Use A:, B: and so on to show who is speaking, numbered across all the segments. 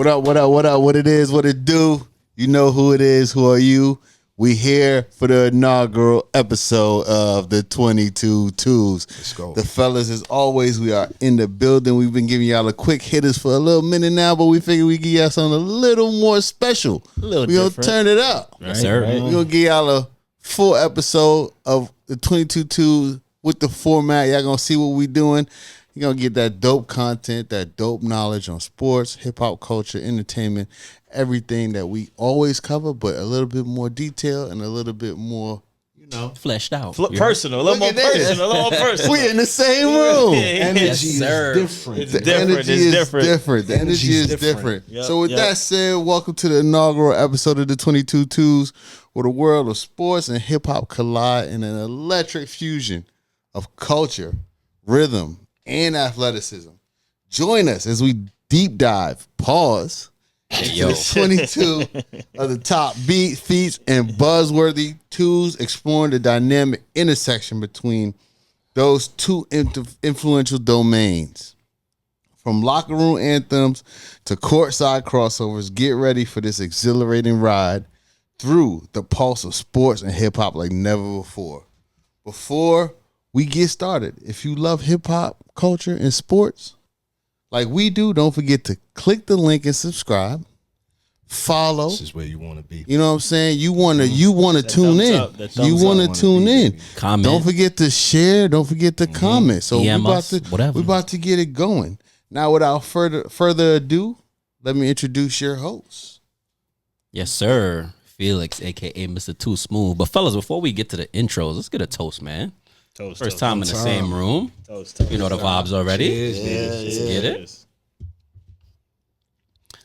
A: What up, what up, what up, what it is, what it do. You know who it is, who are you? We here for the inaugural episode of the 22 Twos.
B: Let's go.
A: The fellas, as always, we are in the building. We've been giving y'all a quick hitters for a little minute now, but we figure we give y'all something a little more special.
C: A little
A: we gonna
C: different.
A: turn it up.
C: Yes, sir.
A: We're gonna give y'all a full episode of the 22 Twos with the format. Y'all gonna see what we doing. You're gonna get that dope content, that dope knowledge on sports, hip-hop culture, entertainment, everything that we always cover, but a little bit more detail and a little bit more,
C: Fleshed out.
D: Personal, a little more personal, a little more personal.
A: we in the same room.
B: Energy
C: Yes, sir.
B: is different.
D: It's
A: The
D: different.
A: energy
D: It's
A: is
D: different.
A: different. The energy is
B: different.
A: different.
D: Yep,
A: So with
D: yep.
A: that said, welcome to the inaugural episode of the 22 Twos, where the world of sports and hip-hop collide in an electric fusion of culture, rhythm, and athleticism. Join us as we deep dive, pause,
C: Yo.
A: the 22 of the top beat, feats, and buzzworthy twos, exploring the dynamic intersection between those two influential domains. From locker room anthems to courtside crossovers, get ready for this exhilarating ride through the pulse of sports and hip-hop like never before. Before we get started, if you love hip-hop culture and sports like we do, don't forget to click the link and subscribe. Follow.
B: This is where you want to be.
A: You know what I'm saying? You wanna tune
D: thumbs
A: in.
D: up, that
A: You
D: thumbs
A: wanna
B: up.
A: tune in.
C: Comment.
A: Don't forget to share. Don't forget to comment. So
C: DM us, whatever.
A: we about to get it going. Now, without further ado, let me introduce your host.
C: Yes, sir. Felix, a.k.a. Mr. Too Smooth. But fellas, before we get to the intros, let's get a toast, man.
D: Toast,
C: First
D: toast,
C: time in the same room.
D: toast.
C: You know the vibes already.
B: Cheers, niggas.
C: Let's get it.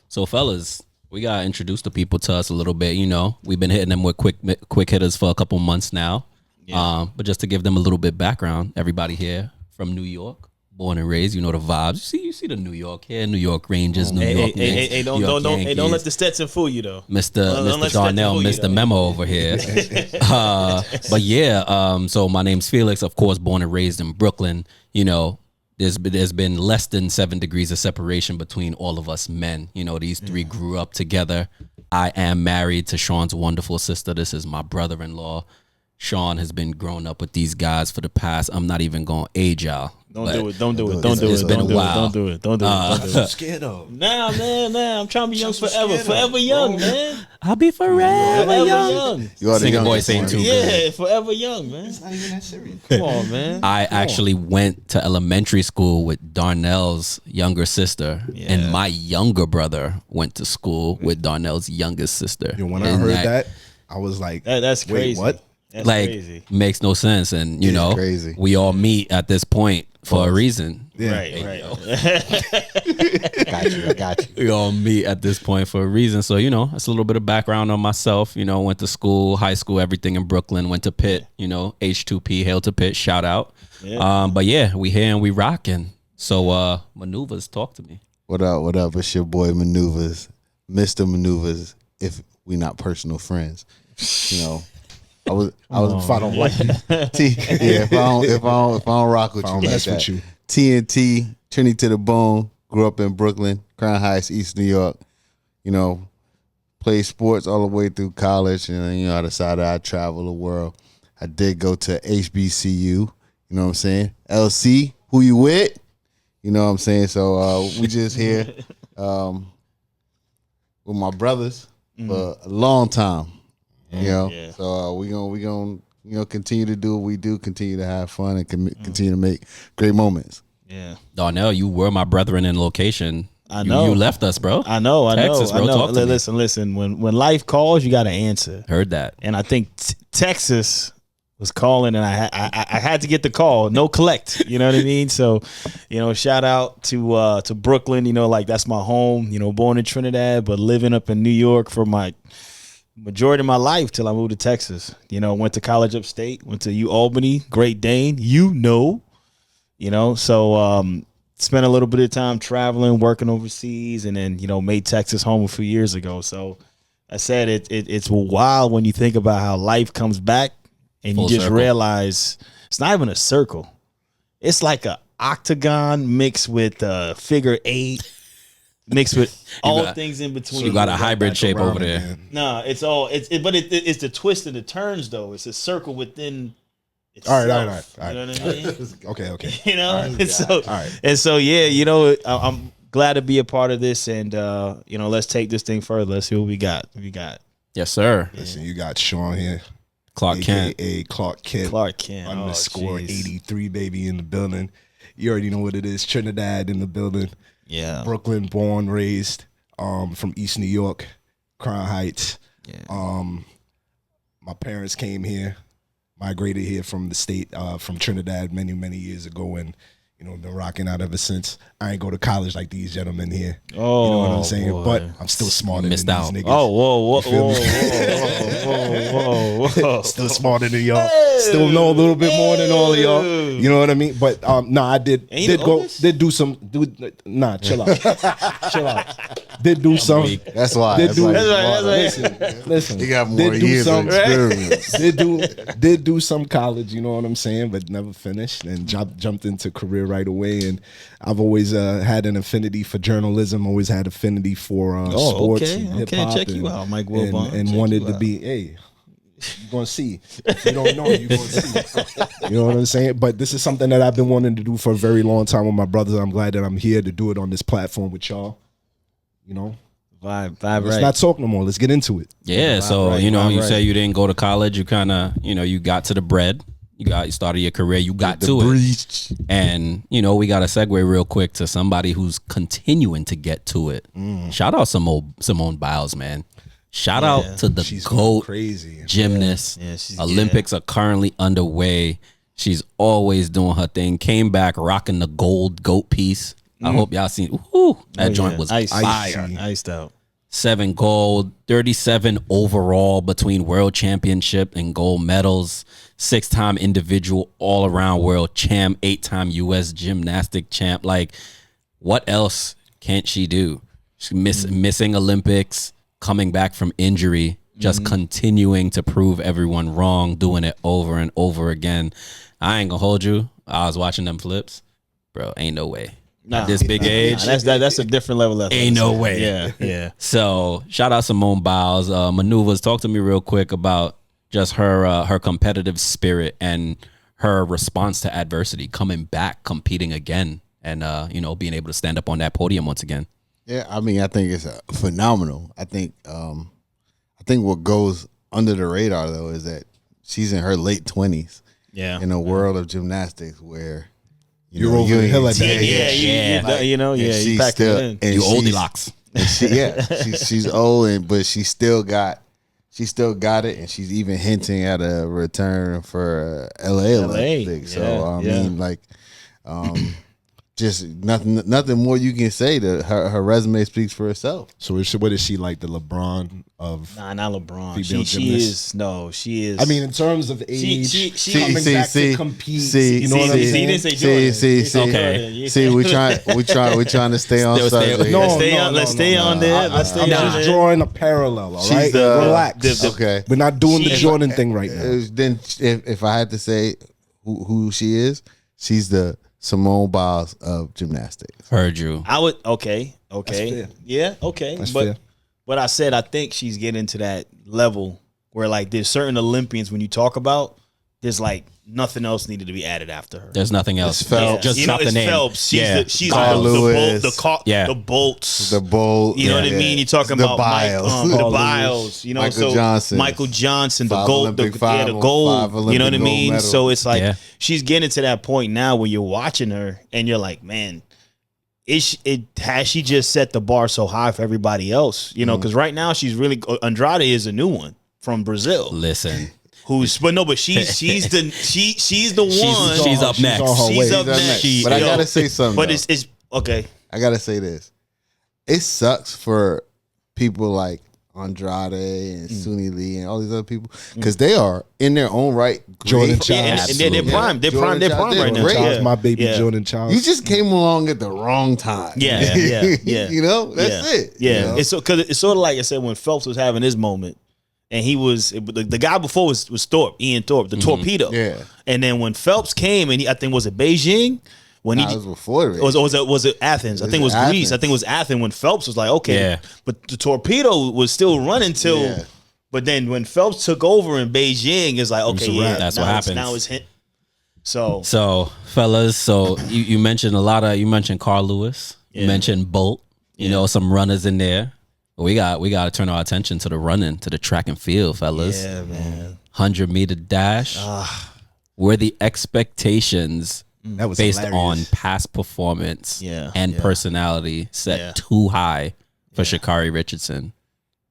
C: So, fellas, we got to introduce the people to us a little bit. You know, we've been hitting them with quick hitters for a couple months now.
D: Yeah.
C: But just to give them a little bit background, everybody here from New York, born and raised, you know the vibes. You see the New York here, New York Rangers, New York Knicks,
D: Hey,
C: New York
D: don't
C: Yankees.
D: let the Stetson fool you though.
C: Mr.
D: Don't let
C: Mr. Darnell
D: Stetson fool you,
C: missed the
D: though.
C: memo over here. But yeah, so my name's Felix, of course, born and raised in Brooklyn. You know, there's been less than 7 degrees of separation between all of us men. You know, these three grew up together. I am married to Sean's wonderful sister. This is my brother-in-law. Sean has been growing up with these guys for the past, I'm not even going to age y'all.
D: Don't
C: but
D: do it. Don't do it.
A: It's
D: Don't do
C: been
D: it.
C: a
D: Don't do it.
C: while.
D: Don't do it. Don't do it. Don't do
B: I'm
D: it.
B: scared of.
D: Nah, man. I'm trying to be young
B: Just
D: forever.
B: scared
D: Forever
B: of,
D: young,
B: bro.
D: man.
C: I'll be forever
D: Forever
C: young.
D: young.
A: You are the
C: Singer
A: youngest
C: voice ain't
A: one.
C: too
D: Yeah, forever young, man.
B: It's not even that serious.
D: Come on, man.
C: I actually went to elementary school with Darnell's younger sister,
D: Yeah.
C: and my younger brother went to school with Darnell's youngest sister.
B: You know, when I
C: And
B: heard that, I was like,
D: That's
B: wait,
D: crazy.
B: what?
D: That's
C: like,
D: crazy.
C: makes no sense. And, you
A: It's
C: know,
A: crazy.
C: we all meet at this point for a reason.
B: Yeah.
D: Right.
B: I got you.
C: We all meet at this point for a reason. So, you know, that's a little bit of background on myself. You know, went to school, high school, everything in Brooklyn, went to Pitt, you know, H2P, hail to Pitt, shout out.
D: Yeah.
C: But yeah, we here and we rocking. So, Maneuvers, talk to me.
A: What up? What up? It's your boy Maneuvers, Mr. Maneuvers. If we not personal friends, you know. I was
B: If I don't like you,
A: if I don't rock with
B: I
A: you
B: don't
A: like
B: mess
A: that.
B: with you.
A: TNT, Trinity to the bone. Grew up in Brooklyn, Crown Heights, East New York. You know, played sports all the way through college, and then, you know, I decided I'd travel the world. I did go to HBCU. You know what I'm saying? LC, who you with? You know what I'm saying? So we just here with my brothers for a long time. You know,
D: Yeah.
A: so we gonna continue to do what we do, continue to have fun, and continue to make great moments.
D: Yeah.
C: Darnell, you were my brethren in location.
D: I know.
C: You left us, bro.
D: I know.
C: Texas, bro,
D: I know.
C: talk to me.
D: Listen. When life calls, you got to answer.
C: Heard that.
D: And I think Texas was calling, and I had to get the call. No collect. You know what I mean? So, you know, shout out to Brooklyn. You know, like that's my home. You know, born in Trinidad, but living up in New York for my majority of my life till I moved to Texas. You know, went to college upstate, went to U Albany, Great Dane. You know, so spent a little bit of time traveling, working overseas, and then, you know, made Texas home a few years ago. So I said it's wild when you think about how life comes back and
C: Full
D: you just
C: circle.
D: realize it's not even a circle. It's like a octagon mixed with a figure 8 mixed with all
C: got-
D: things in between.
C: You got a
B: Right
C: hybrid
B: back
C: shape
B: around
C: over there.
B: again.
D: Nah, it's all but it's the twist and the turns though. It's a circle within.
B: All
D: Itself,
B: right.
D: You know what I mean?
B: Okay.
D: You know,
B: All right.
D: and so yeah, you know, I'm glad to be a part of this, and you know, let's take this thing further. Let's see what we got.
C: Yes, sir.
B: Listen, you got Sean here,
C: Clark Kent.
B: aka Clark Kent,
D: Clark Kent
B: underscore
D: oh, jeez.
B: 83 baby in the building. You already know what it is. Trinidad in the building.
D: Yeah,
B: Brooklyn, born, raised, from East New York, Crown Heights.
D: yeah.
B: My parents came here, migrated here from the state, from Trinidad many years ago, and you know, been rocking out ever since. I ain't go to college like these gentlemen here.
D: Oh,
B: you know what I'm saying?
D: boy.
B: But I'm still smarter
C: Missed
B: than
C: out.
B: these niggas.
D: Oh, whoa,
B: feel me?
D: whoa.
B: Still smarter than y'all. Still know a little bit more than all of y'all. You know what I mean? But I did
D: Ain't you the oldest?
B: do some chill out. Chill out. Did do some
C: weak.
A: That's why.
B: Did
A: That's
B: do
A: why.
D: That's right.
B: listen.
A: He got more
B: did do
A: years of
B: some
A: experience.
B: did do some college, you know what I'm saying, but never finished, and jumped into career right away. And I've always had an affinity for journalism, always had affinity for sports and hip hop.
D: Check you out, Mike
B: and,
D: Wilbon.
B: and
D: Check
B: wanted
D: you
B: to
D: out.
B: be, hey, you're gonna see. If you don't know, you're gonna see. You know what I'm saying? But this is something that I've been wanting to do for a very long time with my brothers. I'm glad that I'm here to do it on this platform with y'all. You know,
D: Vibe
B: let's
D: right.
B: not talk no more. Let's get into it.
C: Yeah, so
D: right,
C: you know,
D: vibe
C: you
D: right.
C: say you didn't go to college. You kind of, you know, you got to the bread. You started your career. You got to it,
A: breach.
C: and you know, we got to segue real quick to somebody who's continuing to get to it. Shout out Simone Biles, man. Shout out to the
B: She's going
C: GOAT
B: crazy.
C: gymnast.
D: Yeah, she's-
C: Olympics are currently underway. She's always doing her thing. Came back rocking the gold GOAT piece. I hope y'all seen. Ooh, that joint was
D: Ice,
C: fire.
D: iced out.
C: 7 gold, 37 overall between world championship and gold medals, 6-time individual all around world champ, 8-time US gymnastic champ. Like, what else can't she do? She's missing Olympics, coming back from injury, just continuing to prove everyone wrong, doing it over and over again. I ain't gonna hold you. I was watching them flips. Bro, ain't no way. At this big age.
D: That's a different level of
C: Ain't no way.
D: Yeah.
C: So shout out Simone Biles. Maneuvers, talk to me real quick about just her competitive spirit and her response to adversity, coming back, competing again, and you know, being able to stand up on that podium once again.
A: Yeah, I mean, I think it's phenomenal. I think what goes under the radar though is that she's in her late 20s
D: Yeah.
A: in a world of gymnastics where
B: You're over the hill at that age.
D: You know,
A: and
D: you
A: she's
D: pack
A: still
D: it in.
A: and
C: You
A: she's-
C: oldie locks.
A: and she's old, but she still got it, and she's even hinting at a return for LA Olympics. So
D: yeah,
A: I
D: yeah.
A: mean, like, just nothing more you can say. To her resume speaks for itself.
B: So what is she, like the LeBron of?
D: Nah, not LeBron.
B: Female
D: She
B: gymnast?
D: she is.
B: I mean, in terms of age,
D: she
B: coming back to compete. You know what I'm
D: see,
B: saying?
D: didn't say Jordan.
A: See,
D: He said
C: okay.
D: Jordan. You
A: See,
D: said-
A: we trying to stay on
C: Still stay-
A: subject.
B: No,
D: Let's stay on there. Let's stay
B: I'm
D: on
B: just
D: there.
B: drawing a parallel. All right,
A: the-
B: relax.
A: okay.
B: We're not doing the
D: She-
B: Jordan thing right now.
A: Then if I had to say who she is, she's the Simone Biles of gymnastics.
C: Heard you.
D: I would okay.
B: fair.
D: Yeah, okay.
B: That's
D: but
B: fair.
D: but I said I think she's getting to that level where like there's certain Olympians when you talk about, there's like nothing else needed to be added after her.
C: There's nothing else.
A: It's Phelps.
C: Just
D: you know,
C: drop the
D: it's
C: name.
D: Phelps. She's
C: Yeah.
D: she's
A: Carl
D: the
A: Lewis.
C: Yeah.
D: the bolts.
A: The bold,
D: You know what I mean? You're talking
A: The
D: about
A: Biles.
D: the
A: Carl
D: Biles. You know,
A: Michael
D: so
A: Johnson.
D: Michael Johnson, the
A: Five
D: gold,
A: Olympic, five
D: gold. You know
A: Olympic
D: what I
A: gold
D: mean?
A: medals.
D: So it's like
C: Yeah.
D: she's getting to that point now where you're watching her and you're like, man, has she just set the bar so high for everybody else? You know, because right now she's really Andrade is a new one from Brazil.
C: Listen,
D: She's the one.
C: she's up
B: She's
C: next.
B: on her way.
D: She's up
A: She's
D: next.
C: She-
A: But I
D: Yo,
A: gotta say something.
D: But
A: though.
D: it's okay.
A: I gotta say this. It sucks for people like Andrade and Suni Lee and all these other people because they are in their own right.
B: Jordan
A: great.
B: Child.
D: And they're prime. They're
A: Jordan
D: prime. They're
A: Child,
D: prime right now.
A: great.
B: Child's my baby,
D: Yeah.
B: Jordan Child.
A: You just came along at the wrong time.
D: Yeah.
A: You know, that's it.
D: Yeah,
A: you know?
D: it's because it's sort of like I said when Phelps was having his moment, and he was the guy before was Thorpe, Ian Thorpe, the torpedo.
A: Yeah.
D: And then when Phelps came, and I think was it Beijing when
A: Nah, it was before the race.
D: was it Athens? I think it was
A: Athens.
D: Greece. I think it was Athens when Phelps was like, okay,
C: Yeah.
D: but the torpedo was still running till.
A: Yeah.
D: But then when Phelps took over in Beijing, it's like, okay, yeah,
C: That's
D: now
C: what
D: it's-
C: happens.
D: Now it's hit. So
C: fellas, you mentioned you mentioned Carl Lewis, you mentioned Bolt, you know, some runners in there. We got to turn our attention to the running, to the track and field, fellas.
D: yeah, man.
C: 100-meter dash. Were the expectations
B: That was
C: based
B: hilarious.
C: on past performance
D: Yeah,
C: and
D: yeah.
C: personality set
D: Yeah.
C: too high for Sha'Carri Richardson?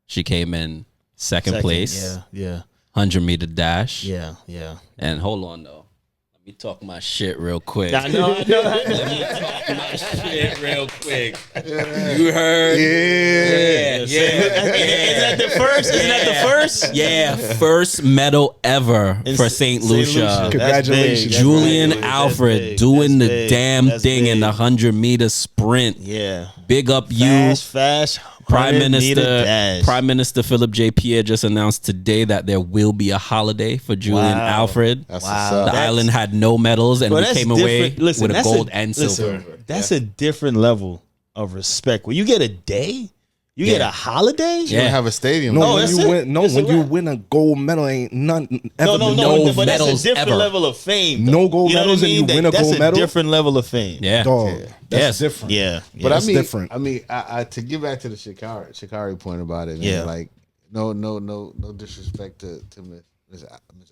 C: She came in second place,
D: Yeah,
C: 100-meter dash.
D: yeah, yeah.
C: And hold on though. Let me talk my shit real quick.
D: I know.
C: Let me talk my shit real quick. You heard?
A: Yeah.
C: Yeah.
D: Is that the first? Isn't that the first?
C: Yeah, first medal ever for St. Lucia.
B: Congratulations.
C: Julian
D: That's big.
C: Alfred
D: That's big.
C: doing
D: That's
C: the
D: big.
C: damn
D: That's
C: thing in
D: big.
C: the 100-meter sprint.
D: Yeah.
C: Big up you.
D: Fast.
C: Prime
D: 100 meter
C: Minister
D: dash.
C: Prime Minister Philip J. Pierre just announced today that there will be a holiday for Julian
D: Wow.
C: Alfred.
A: That's
D: Wow.
A: what's up.
C: The
D: That's-
C: island had no medals, and
D: Bro,
C: we
D: that's
C: came away
D: different. Listen,
C: with a
D: that's
C: gold and silver.
D: That's a different level of respect. When you get a day, you get a holiday.
A: You don't have a stadium.
B: No,
D: Oh,
B: when
D: that's
B: you
D: it?
B: win,
D: That's
B: when
D: a
B: you
D: wrap.
B: win a gold medal, ain't none ever
D: No,
B: been
C: no
D: but that's a
C: medals
D: different
C: ever.
D: level of fame.
B: No
D: though.
B: gold
D: You know
B: medals
D: what I
B: and you
D: mean?
B: win a
D: That's
B: gold medal?
D: a different level of fame.
C: Yeah.
B: Dog,
A: Yeah.
B: that's
C: Yes.
B: different.
D: Yeah.
A: But
B: That's
A: I mean,
B: different.
A: I mean, I to get back to the Sha'Carri point about it, man,
D: Yeah.
A: like no disrespect to Miss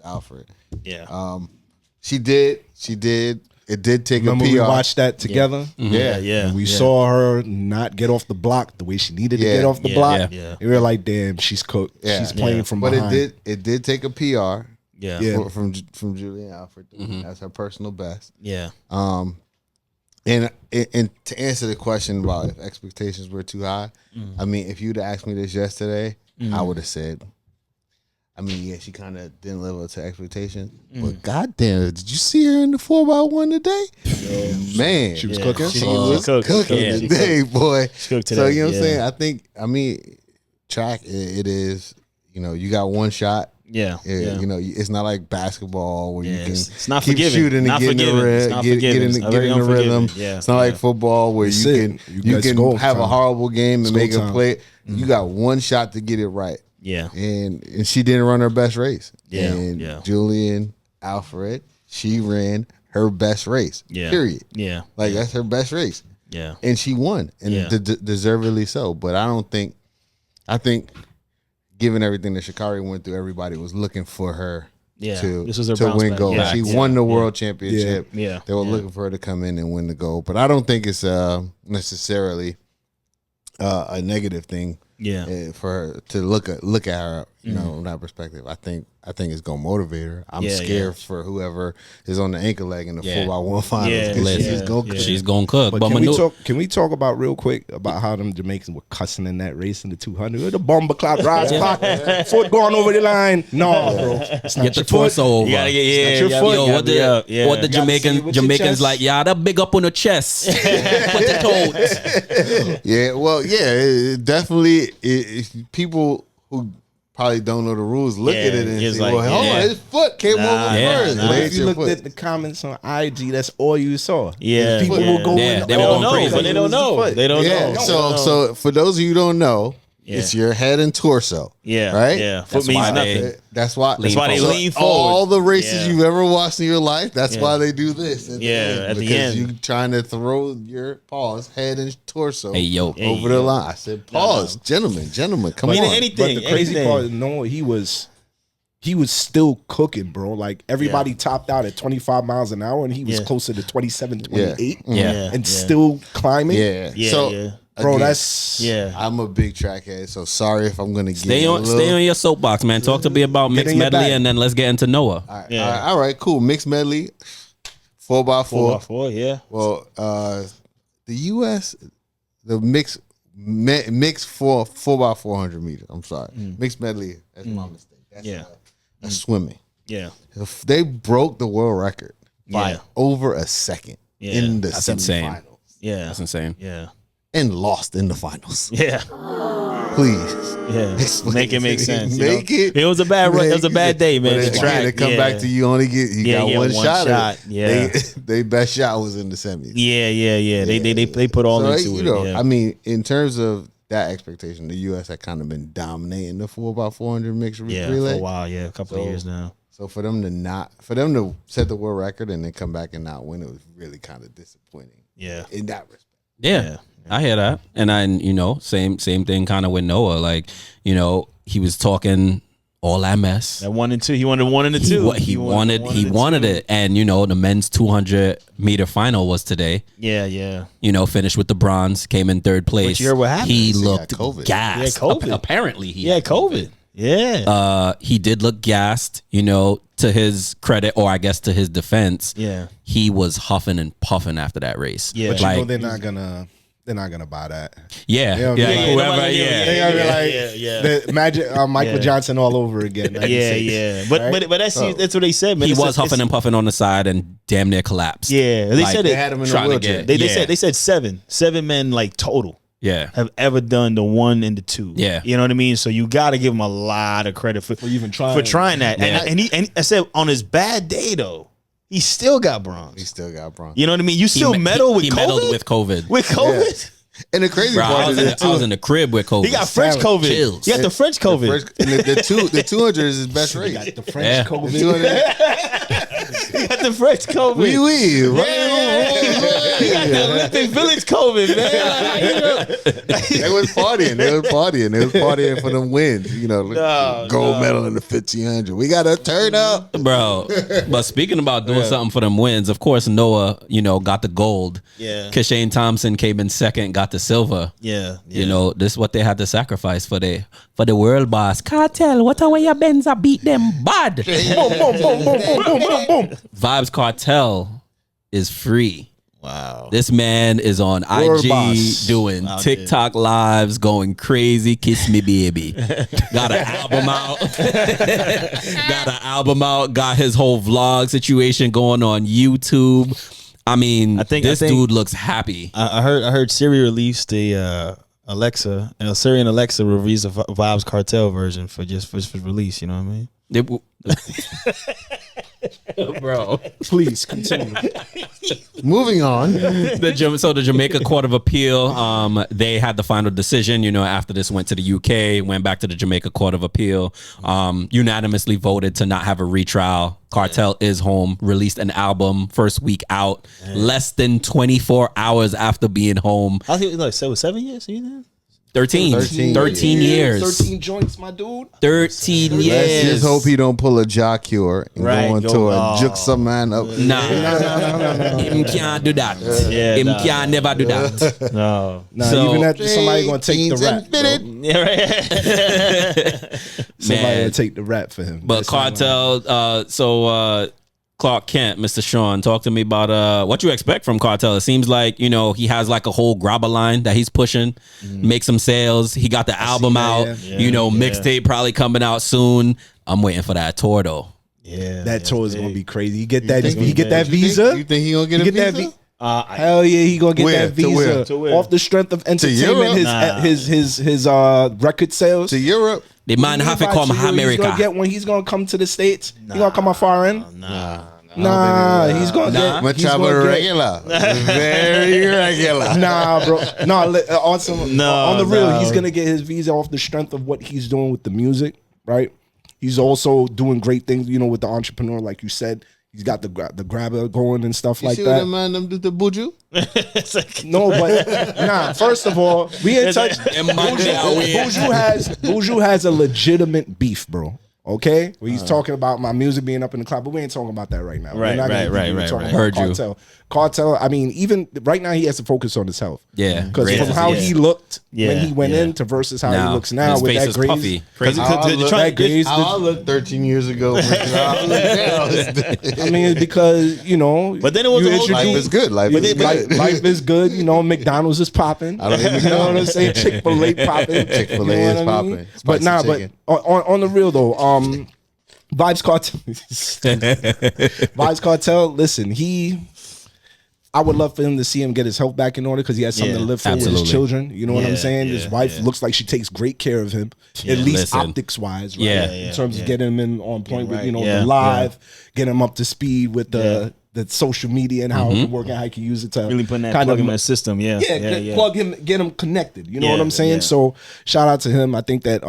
A: Alfred.
D: Yeah.
A: She did. It did take
B: Remember
A: a PR.
B: we watched that together?
A: Yeah,
D: yeah.
B: And we
D: yeah.
B: saw her not get off the block the way she needed to
A: Yeah.
B: get off the
D: Yeah.
B: block.
D: Yeah.
B: And we were like, damn, she's cooked.
A: Yeah.
B: She's playing
D: Yeah.
B: from
A: But
B: behind.
A: it did take a PR
D: Yeah.
B: Yeah.
A: from Julian Alfred. That's her personal best.
D: Yeah.
A: And to answer the question about if expectations were too high, I mean, if you'd have asked me this yesterday, I would have said, I mean, yeah, she kind of didn't live up to expectations. But goddamn, did you see her in the 4x1 today? Man,
B: She was
D: Yeah.
B: cooking.
A: she was
D: cooked.
A: cooking
D: Yeah, she
A: today, boy.
D: She cooked
A: So
D: today,
A: you know what I'm
D: yeah.
A: saying? I mean, track it is. You know, you got one shot.
D: Yeah.
A: Yeah, you know, it's not like basketball where you
D: Yeah,
A: can
D: it's not
A: keep
D: forgiving.
A: shooting and
D: Not
A: get in the
D: forgiving. It's
A: rhythm,
D: not
A: get
D: forgiving.
A: in
D: It's
A: the
D: very
A: rhythm.
D: unforgiving. Yeah,
A: It's not like football where
B: That's
A: you
B: it.
A: can
B: You
A: you
B: got
A: can
B: goal
A: have a
B: time.
A: horrible game and
B: It's
A: make
B: goal
A: a
B: time.
A: play. You got one shot to get it right,
D: Yeah.
A: and she didn't run her best race.
D: Yeah,
A: and
D: yeah.
A: Julian Alfred, she ran her best race.
D: Yeah.
A: Period.
D: Yeah.
A: Like that's her best race,
D: Yeah.
A: and she won, and
D: Yeah.
A: deservedly so. But I think, given everything that Sha'Carri went through, everybody was looking for her.
D: Yeah.
A: To,
D: This was her
A: to
D: bounce
A: win
D: back.
A: gold.
D: Yeah.
A: She
D: Yeah.
A: won the
D: Yeah.
A: world championship.
D: Yeah.
A: They were
D: Yeah.
A: looking for her to come in and win the gold. But I don't think it's necessarily a negative thing
D: Yeah.
A: for her to look at her, you know, from that perspective. I think it's gonna motivate her. I'm
D: Yeah,
A: scared for whoever is on the ankle leg in the
C: Yeah.
A: 4x1 finals.
D: Yeah,
A: 'Cause
C: listen,
A: she's gonna
D: yeah.
A: cook.
C: She's gonna cook.
B: But
C: But
B: can we talk about real quick about how them Jamaicans were cussing in that race in the 200? The bomber clap, rise clock, foot going over the line. No, bro, it's not
C: get the
B: your foot.
C: torso over.
D: You gotta get
B: not your
D: you gotta
B: foot.
C: Yo,
D: be
C: what the
D: up. Yeah.
C: what the
B: You gotta say it
C: Jamaicans
B: with your
C: Jamaicans
B: chest.
C: like? Yeah, that big up on the chest. Put the toes.
A: Yeah, well, yeah, it definitely. People who probably don't know the rules look
D: Yeah,
A: at it and
D: it's
A: say,
D: like,
A: "Well, hold
D: yeah.
A: on, his foot came over
C: yeah,
A: first."
C: nah.
A: Lay
B: If
A: at
B: you
A: your
B: looked
A: foot.
B: at the comments on IG, that's all you saw.
D: Yeah.
B: people
A: Yeah.
B: were going.
C: Yeah, they
B: off
C: were
D: They don't
C: going
D: know,
C: crazy.
D: but they don't know. They don't
A: Yeah.
D: know.
A: So for those of you who don't know,
D: Yeah.
A: it's your head and torso.
D: Yeah.
A: Right?
D: Yeah. Foot
C: That's
D: means
C: why
D: nothing.
C: they-
A: That's why.
C: That's why they
A: so
D: lean forward.
A: All the races
D: Yeah.
A: you've ever watched in your life. That's
D: Yeah.
A: why they do this. At
D: Yeah,
A: the end,
D: at the
A: because
D: end.
A: you trying to throw your paws, head and torso,
C: Hey, yo.
D: Hey,
A: over the
D: yo.
A: line. I said, "Pause, gentlemen, come
D: I mean,
A: on."
D: anything.
B: But the crazy
D: anything.
B: part is, no, he was still cooking, bro. Like everybody topped out at 25 miles an hour, and he was
D: Yeah.
B: closer to 27, 28,
C: Yeah.
B: and still climbing.
A: Yeah.
D: Yeah,
A: So,
D: yeah.
B: Bro,
A: again,
B: that's
D: Yeah.
A: I'm a big trackhead, so sorry if I'm gonna
C: Stay
A: get
C: on your soapbox, man. Talk to me about
B: Get
C: mixed
B: in your
C: medley,
B: bag.
C: and then let's get into Noah.
A: All right,
D: Yeah.
A: all right, cool. Mixed medley, 4x4.
D: 4x4, yeah.
A: Well, the U.S. the mixed 4x400 meters. I'm sorry, mixed medley. That's my mistake. That's,
D: Yeah.
A: that's swimming.
D: Yeah.
A: If they broke the world record by
D: Yeah.
A: over a second
D: Yeah.
A: in the
C: That's
A: semifinals.
C: insane.
D: Yeah.
C: That's insane.
D: Yeah.
A: and lost in the finals.
D: Yeah.
A: Please.
D: Yeah.
A: Explain
D: Make it make
A: to me.
D: sense.
A: Make
D: you know?
A: it.
D: It was a bad run. It was a bad day, man.
A: But
D: The
A: again,
D: track.
A: to come back to you only get got one shot. At it.
D: Yeah.
A: They best shot was in the semis.
D: Yeah. They put all
A: So,
D: into
A: you
D: it.
A: know,
D: Yeah.
A: I mean, in terms of that expectation, the U.S. had kind of been dominating the 4x400 mixed relay
D: for a while. Yeah, a couple of years now.
A: So for them to set the world record and then come back and not win, it was really kind of disappointing.
D: Yeah.
A: In that respect.
C: Yeah, I hear that, and same thing kind of with Noah. Like, he was talking all that mess.
D: That 1 and 2. He wanted 1 and 2.
C: He wanted it, and the men's 200-meter final was today.
D: Yeah.
C: Finished with the bronze, came in third place.
D: But you heard what happened?
C: He
A: He
C: looked
A: got COVID.
C: gassed.
D: Yeah, COVID.
C: Apparently, he
D: Yeah,
C: had
D: COVID. Yeah.
C: He did look gassed. To his credit, or I guess to his defense,
D: Yeah.
C: he was huffing and puffing after that race.
D: Yeah.
B: But
C: like,
B: they're not gonna buy that.
C: yeah,
B: Yeah,
C: whoever,
B: They gotta be like the Magic Michael Johnson all over again. 96,
D: Yeah.
B: right?
D: But that's what they said, man.
C: He
D: It's
C: was huffing and puffing on the side and damn near collapsed.
D: Yeah. They
C: Like,
D: said
A: They had him in a
C: trying to
A: wheelchair.
C: get-
D: they said seven men like total
C: Yeah.
D: have ever done the 1 and the 2.
C: Yeah.
D: You know what I mean? So you got to give him a lot of credit for
B: even trying.
D: that.
C: Yeah.
D: And I said on his bad day though, he still got bronze.
A: He still got bronze.
D: You know what I mean? You still medal with
C: he
D: COVID?
C: medaled with COVID.
D: With COVID?
A: And the crazy
C: Bro,
A: part
C: I
A: is
C: was in the crib with COVID.
D: He got French COVID.
C: Chills.
D: He got the French COVID.
A: The 200 is his best race.
B: Got the French
C: Yeah.
B: COVID.
A: The 200
D: He got the French COVID.
A: Oui, oui. Right.
D: He got the Olympic Village COVID, man.
A: They was partying. They was partying for them wins. Gold medal in the 1500. We got to turn up.
C: Bro, but speaking about doing something for them wins, of course Noah, got the gold.
D: Yeah.
C: Kishane Thompson came in second, got the silver.
D: Yeah.
C: This is what they had to sacrifice for the world boss. Kartel, what a way your Benza beat them bad.
B: Boom, boom, boom, boom, boom, boom, boom, boom.
C: Vybz Kartel is free.
D: Wow.
C: This man is on
B: World
C: IG
B: boss.
C: doing
D: Out
C: TikTok lives, going crazy. Kiss me, baby. Got an album out. Got his whole vlog situation going on YouTube. I mean,
D: I think
C: dude looks happy.
D: I heard Siri released a Alexa, and Siri and Alexa released a Vybz Kartel version for release. You know what I mean?
C: Bro.
B: Please continue.
A: Moving on.
C: So the Jamaica Court of Appeal, they had the final decision. After this went to the UK, went back to the Jamaica Court of Appeal, unanimously voted to not have a retrial. Kartel is home, released an album, first week out, less than 24 hours after being home.
D: I think like 7 years. You know?
C: 13 years.
B: 13 joints, my dude.
C: 13
A: Let's
C: years.
A: just hope he don't pull a jaw cure and
D: Right,
A: go on
D: go-
A: tour and
D: oh.
A: juke some man up.
C: Nah. Him can't do that.
D: Yeah,
C: Him
D: nah.
C: can't never do that.
D: No.
B: Nah,
C: So-
B: even after somebody gonna take the rap, bro.
D: Yeah, right.
B: Somebody
C: Man.
B: gonna take the rap for him.
C: But
B: That's not
C: Kartel, Clark Kent, Mr. Sean, talk to me about what you expect from Kartel. It seems like, he has like a whole grabber line that he's pushing, make some sales. He got the album out, mixtape probably coming out soon. I'm waiting for that tour though.
D: Yeah.
B: that tour is
D: big.
B: gonna be crazy. He get that.
A: think
B: He get that
A: You
B: visa.
A: think he gonna get a
B: He get that
A: visa?
B: Hell yeah, he gonna get
A: Where?
B: that
A: To where?
B: visa
D: To where?
B: off the strength of entertainment.
D: Europe?
B: His record sales.
A: To Europe?
C: They might have to come
B: He's gonna
C: America.
B: get when he's gonna come to the States. He gonna come a foreign.
A: Nah.
B: He's gonna get.
C: Nah.
A: Much
B: he's
A: of
B: gonna
A: a
B: get-
A: regular. Very regular.
B: Nah, bro. No, on some
D: No,
B: on the real,
D: no.
B: he's gonna get his visa off the strength of what he's doing with the music, right? He's also doing great things, with the entrepreneur, like you said. He's got the grabber going and stuff
A: You
B: like
A: see what
B: that.
A: the man them do to Buju?
D: It's like,
B: No, but nah. First of all, we in touch. Buju has a legitimate beef, bro. Okay, well, he's talking about my music being up in the cloud, but we ain't talking about that right now. We're
D: Right,
B: not gonna
D: right,
B: be
D: right,
B: talking
D: right.
B: about
C: Heard you.
B: Kartel. I mean, even right now, he has to focus on his health.
C: Yeah,
B: Because
C: great
B: from
C: as
B: how
C: he is.
B: he looked
D: Yeah,
B: when he went
D: yeah.
B: in to versus how
C: Now,
B: he looks now
C: his
B: with
C: face
B: that
C: is
B: graze.
C: puffy.
D: Crazy.
A: How I look-
B: That graze.
A: How I looked 13 years ago. versus how I look now.
B: I mean, because
D: But then it was
B: you
D: a whole-
A: Life is good. Life is good.
B: Life is good. McDonald's is popping.
A: I don't eat
B: You know what I'm
A: McDonald's.
B: saying? Chick-fil-A popping.
A: Chick-fil-A
B: You know
A: is
B: what I mean?
A: popping.
B: But
A: Spicy
B: nah,
A: chicken.
B: but on the real though, Vybz Kartel. Vybz Kartel. Listen, I would love for him to see him get his health back in order because he has something to live for with his children. You know what I'm saying? His wife looks like she takes great care of him, at least optics wise, right? In terms of getting him on point with the live, getting him up to speed with the social media and how it can work and how he can use it to
D: really putting that plug him in the system.
B: Plug him, get him connected. You know what I'm saying? So shout out to him. I think that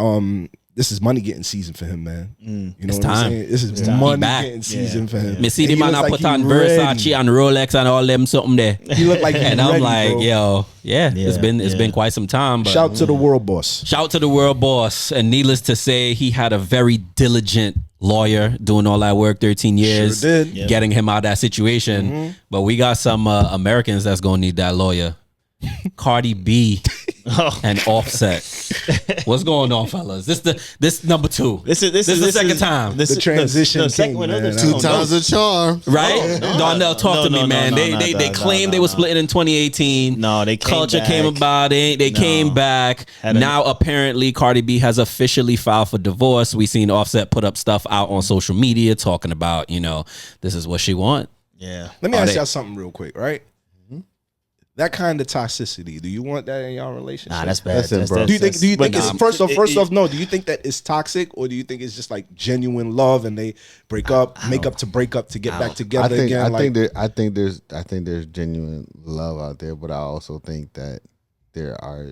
B: this is money getting seasoned for him, man. You know what I'm saying? This is money getting seasoned for him.
C: Me see the man I put on Versace and Rolex and all them something there.
B: He look like
C: and I'm like, yo, it's been quite some time. But
B: shout to the world boss.
C: Shout to the world boss. And needless to say, he had a very diligent lawyer doing all that work, 13 years, getting him out of that situation. But we got some Americans that's gonna need that lawyer. Cardi B and Offset. What's going on, fellas? This number 2. This is the second time.
B: This the transition. Man.
A: 2 times a charm,
C: right? Darnell, talk to me, man. They claimed they were splitting in 2018.
D: No, they came
C: Culture
D: back.
C: came about it. They came back. Now apparently Cardi B has officially filed for divorce. We seen Offset put up stuff out on social media talking about, this is what she want.
D: Yeah.
B: Let me ask y'all something real quick, right? That kind of toxicity, do you want that in y'all relationship?
D: Nah, that's bad.
B: Do you think it's first off, no, do you think that it's toxic or do you think it's just like genuine love and they break up, make up to break up to get back together again?
A: I think there's genuine love out there, but I also think that there are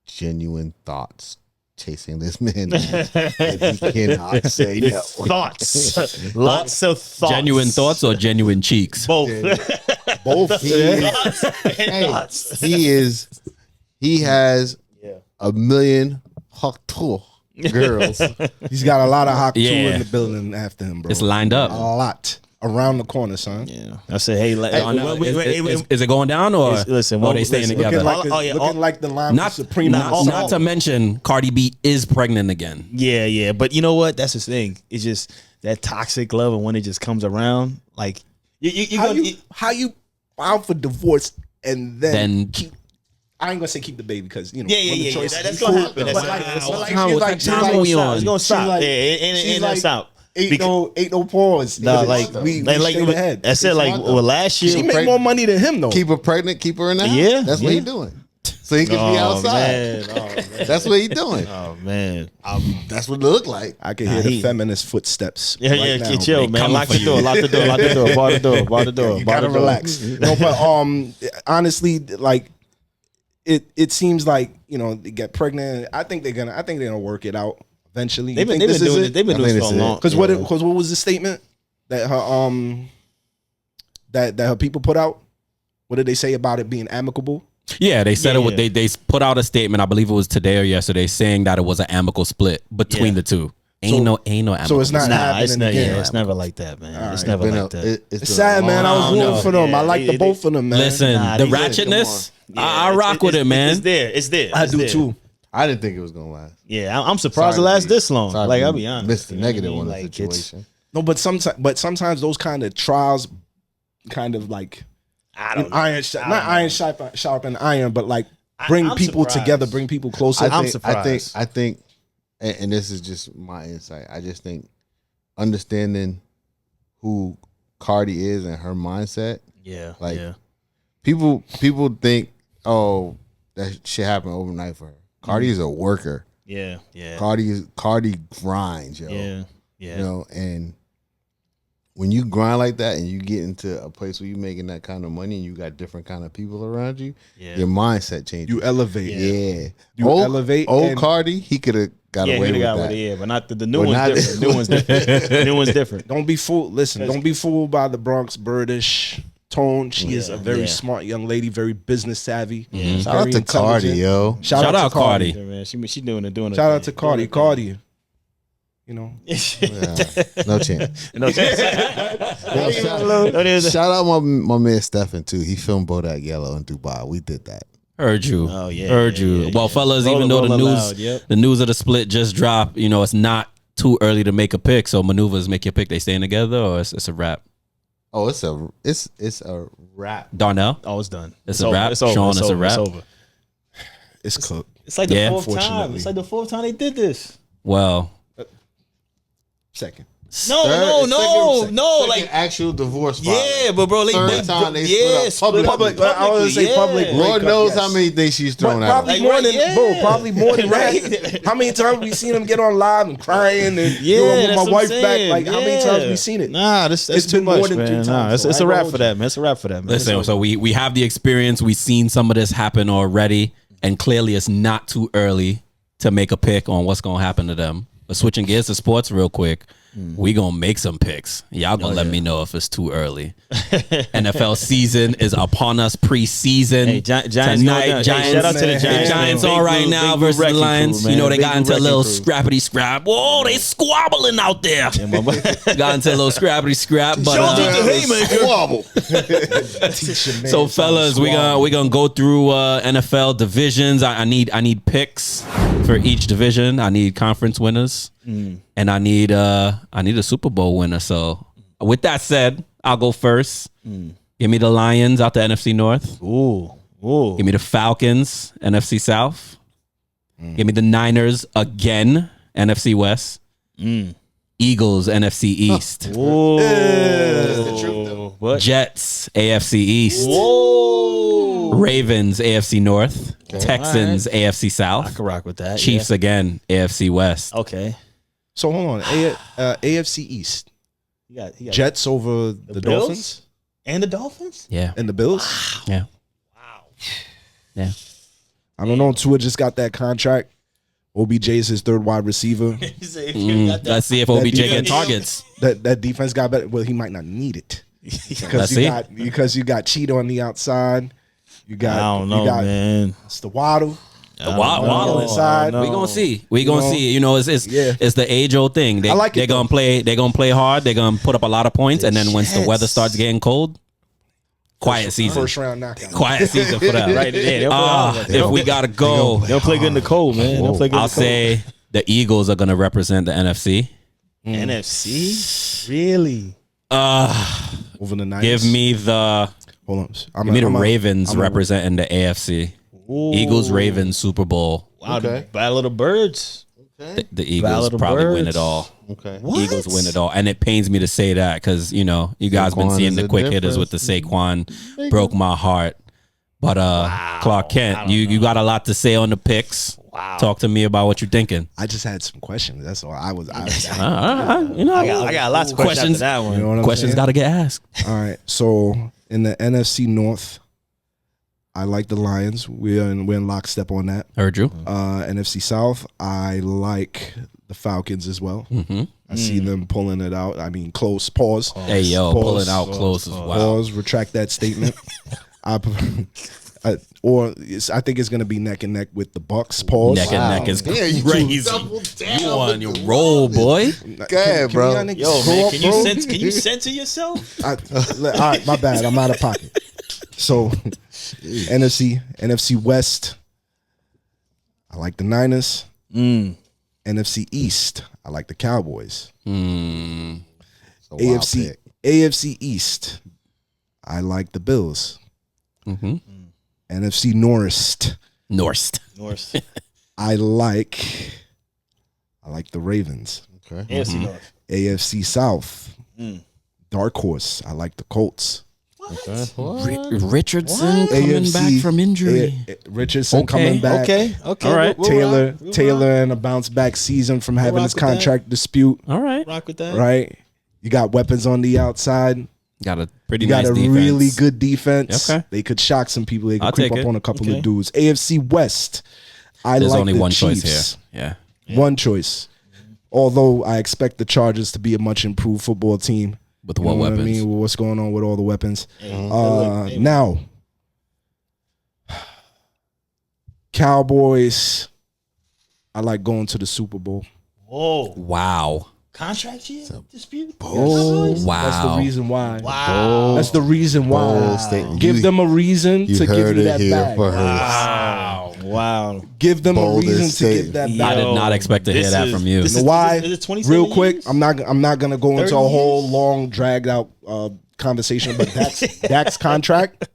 A: genuine thoughts chasing this man. And he cannot say no.
D: Thoughts. Lots of thoughts.
C: Genuine thoughts or genuine cheeks?
D: Both.
B: Both.
A: He has a million hot girls.
B: He's got a lot of hot in the building after him, bro.
C: It's lined up.
B: A lot. Around the corner, son.
D: Yeah. I said, hey,
C: is it going down or are they staying together?
B: Looking like the line for Supreme.
C: Not to mention Cardi B is pregnant again.
D: Yeah. But you know what? That's the thing. It's just that toxic love, and when it just comes around, like
B: how you file for divorce and then keep. I ain't gonna say keep the baby because
D: that's gonna happen.
C: What time are we on?
D: It's gonna stop. Ain't gonna stop.
B: Ain't no pause.
D: No,
B: we straight ahead.
D: I said last year
B: she make more money than him though.
A: Keep her pregnant, keep her in the house.
D: Yeah,
A: that's what he's doing. So he can be outside.
D: Man.
A: That's what he's doing.
D: Oh man,
A: that's what it look like.
B: I can hear the feminist footsteps.
D: Yeah, chill, man. Lock the door. Bar the door.
B: You gotta relax. No, but honestly, like it seems like they get pregnant. I think they're gonna work it out. Eventually,
D: they've been doing this for a long.
B: Because what was the statement that her that her people put out? What did they say about it being amicable?
C: Yeah, they said they put out a statement. I believe it was today or yesterday, saying that it was an amicable split between the two. Ain't no amicable.
B: So it's not happening again.
D: It's never like that, man. It's never like that.
B: It's sad, man. I was rooting for them. I like the both of them, man.
C: Listen, the ratchetness, I rock with it, man.
D: It's there.
B: I do too.
A: I didn't think it was gonna last.
D: Yeah, I'm surprised it lasted this long. Like, I'll be honest.
A: Missed the negative one in the situation.
B: No, but sometimes those kind of trials, kind of like iron sharpen iron, but like bring people together, bring people closer.
A: I'm surprised. I think, and this is just my insight. I just think understanding who Cardi is and her mindset.
D: Yeah,
A: people think, oh, that shit happened overnight for her. Cardi is a worker.
D: Yeah.
A: Cardi grinds, yo.
D: Yeah.
A: And when you grind like that and you get into a place where you're making that kind of money and you got different kind of people around you, your mindset changes.
B: You elevate.
A: Yeah.
B: You elevate.
A: Old Cardi, he could have got away with that.
D: Yeah, but not the new one's different. The new one's different.
B: Don't be fooled. Listen, don't be fooled by the Bronx birdish tone. She is a very smart young lady, very business savvy.
A: Shout out to Cardi, yo.
C: Shout out Cardi.
D: Man, she doing it.
B: Shout out to Cardi. Cardi. No chance.
A: Shout out my man Stefan too. He filmed Bodak Yellow in Dubai. We did that.
C: Heard you.
D: Oh yeah.
C: Heard you. Yeah. Well, fellas, even though the news of the split just dropped, it's not too early to make a pick. So maneuvers, make your pick. They staying together or it's a wrap.
A: Oh, it's a wrap.
C: Darnell?
D: Oh, it's done.
C: It's a wrap. Sean, it's a wrap.
D: It's over.
B: It's cooked.
D: It's like the fourth time. It's like the fourth time they did this.
C: Well,
B: second.
D: No, like
A: actual divorce.
D: yeah, but bro,
A: Third time they split up
B: public. I was gonna say public.
A: Lord
B: breakup,
A: knows
B: yes.
A: how many things she's thrown out.
B: Probably
D: Like,
B: more
D: right,
B: than
D: yeah.
B: bro. Probably more than
D: Right.
B: that. How many times we seen him get on live and crying and
D: yeah,
B: with
D: that's
B: my
D: what
B: wife
D: I'm
B: back?
D: saying.
B: Like how many times we seen it?
D: Nah, that's
B: It's
D: too
B: been more
D: much,
B: than 3
D: man.
B: times,
D: Nah,
B: so
D: it's
B: I
D: a wrap
B: rolled
D: for that, man. It's a wrap for that, man.
C: Listen, so we have the experience. We've seen some of this happen already, and clearly it's not too early to make a pick on what's gonna happen to them. But switching gears to sports real quick, we gonna make some picks. Y'all gonna let me know if it's too early. NFL season is upon us. Preseason
D: Hey, Giants
C: tonight.
D: going down. Hey,
C: Giants,
D: shout out to the
C: the
D: Giants,
C: Giants
D: man.
C: on
D: Big
C: right
D: blue-
C: now
D: big blue
C: versus the
D: wrecking
C: Lions.
D: crew,
C: You know
D: man.
C: they
D: Big
C: got
D: blue
C: into a
D: wrecking
C: little
D: crew.
C: scrappity scrap. Whoa, they squabbling out there. Got into a little scrappity scrap, but so fellas, we gonna go through NFL divisions. I need picks for each division. I need conference winners, and I need a Super Bowl winner. So with that said, I'll go first. Give me the Lions out the NFC North.
D: Ooh.
C: Give me the Falcons, NFC South. Give me the Niners again, NFC West. Eagles, NFC East.
D: Ooh.
A: the truth, though.
D: What?
C: Jets, AFC East.
D: Whoa.
C: Ravens, AFC North. Texans, AFC
D: I
C: South.
D: can rock with that.
C: Chiefs again, AFC West.
D: Yeah. Okay.
B: So hold on, AFC East.
D: He got
B: Jets over the
D: Bills?
B: Dolphins
D: and the Dolphins.
C: Yeah.
B: and the Bills.
C: Yeah.
D: Wow.
C: Yeah.
B: I don't know. Tua just got that contract. OBJ is his third wide receiver.
C: Let's see if OBJ get targets.
B: That defense got better. Well, he might not need it
C: Let's see.
B: because you got Cheetah on the outside. You got
D: I don't know,
B: you got
D: man.
B: It's the Waddle.
C: Waddle
B: inside.
C: We gonna see. We gonna
B: know?
C: see. You know, it's
B: Yeah.
C: it's the age old thing.
B: I like it,
C: They're gonna play. They're gonna play hard. They're gonna put up a lot of points, and then once the weather starts getting cold, quiet season.
B: First round knockout.
C: Quiet season for them.
D: Right there. They'll play good.
C: If we gotta go,
D: They'll play good in the cold, man. They'll play good in
C: I'll
D: the cold.
C: say the Eagles are gonna represent the NFC.
D: NFC? Really?
B: Over the Niners.
C: Give me the Ravens representing the AFC.
D: Ooh.
C: Eagles, Ravens, Super Bowl.
D: Wow,
A: Okay.
D: the Battle of the Birds.
C: The
D: Battle
C: Eagles
D: of the
C: probably win
D: Birds.
C: it all.
A: Okay.
D: What?
C: Eagles win it all, and it pains me to say that because you know you guys been
A: Saquon
C: seeing
A: is
C: the
A: a
C: quick hitters with the Saquon, broke my heart. But Clark Kent, you got a lot to say on the picks.
D: Wow.
C: Talk to me about what you're thinking.
B: I just had some questions. That's all. I
C: You know,
D: I got lots of questions after that one.
B: You know what I'm
C: questions
B: saying?
C: got to get asked.
B: All right. So in the NFC North, I like the Lions. We're in lockstep on that.
C: Heard you.
B: NFC South, I like the Falcons as well.
C: Mm-hmm.
B: I see them pulling it out. I mean, close. Pause.
C: Hey yo,
B: Pause.
C: pulling out close as well.
B: Pause. Retract that statement. I think it's going to be neck and neck with the Bucks. Pause.
C: Neck and neck is
A: Yeah, you
C: crazy.
A: doubled down
C: You on
A: with
C: your
A: the
C: roll, boy.
A: Go ahead, bro.
B: y'all niggas
D: Yo,
B: grow
D: man,
B: up, bro?
D: can you censor yourself?
B: All right, my bad. I'm out of pocket. So, NFC West, I like the Niners. NFC East, I like the Cowboys. AFC East, I like the Bills. NFC North,
C: North.
B: I like the Ravens.
A: Okay.
D: AFC North.
B: AFC South, dark horse, I like the Colts.
A: Okay.
C: Richardson coming back from injury.
B: Richardson
C: Okay.
B: coming back.
D: Okay.
C: All right.
B: Taylor in a bounce back season from having
D: rock
B: his
D: with that.
B: contract dispute.
C: All right.
D: Rock with that.
B: Right, you got weapons on the outside.
C: Got a pretty
B: You got
C: nice
B: a
C: defense.
B: really good defense.
C: Okay.
B: They could shock some people. They could
C: I'll
B: creep
C: take
B: up
C: it.
B: on a couple
D: Okay.
B: of dudes. AFC West, I
C: There's
B: like
C: only
B: the
C: one
B: Chiefs.
C: choice here. Yeah.
B: One choice. Although I expect the Chargers to be a much improved football team.
C: With
B: You
C: what
B: know
C: weapons?
B: I mean? What's going on with all the weapons? Now, Cowboys, I like going to the Super Bowl.
D: Whoa.
C: Wow.
D: Contract year dispute?
C: Wow.
B: That's the reason why.
D: Wow.
B: That's the reason why.
A: Bold statement.
B: Give them a reason
A: You
B: to give
A: heard
B: you
A: it
B: that
A: here
B: bag.
A: first.
D: Wow.
B: Give them a
A: Boldest
B: reason to
A: statement.
B: give that
C: I
B: bag.
C: did not expect to hear
D: this
C: that
D: is-
C: from you.
D: this
B: You know why?
D: Is it 27
B: Real quick,
D: years?
B: I'm not gonna go into
D: 30
B: a whole
D: years?
B: long dragged out conversation, but Dak's contract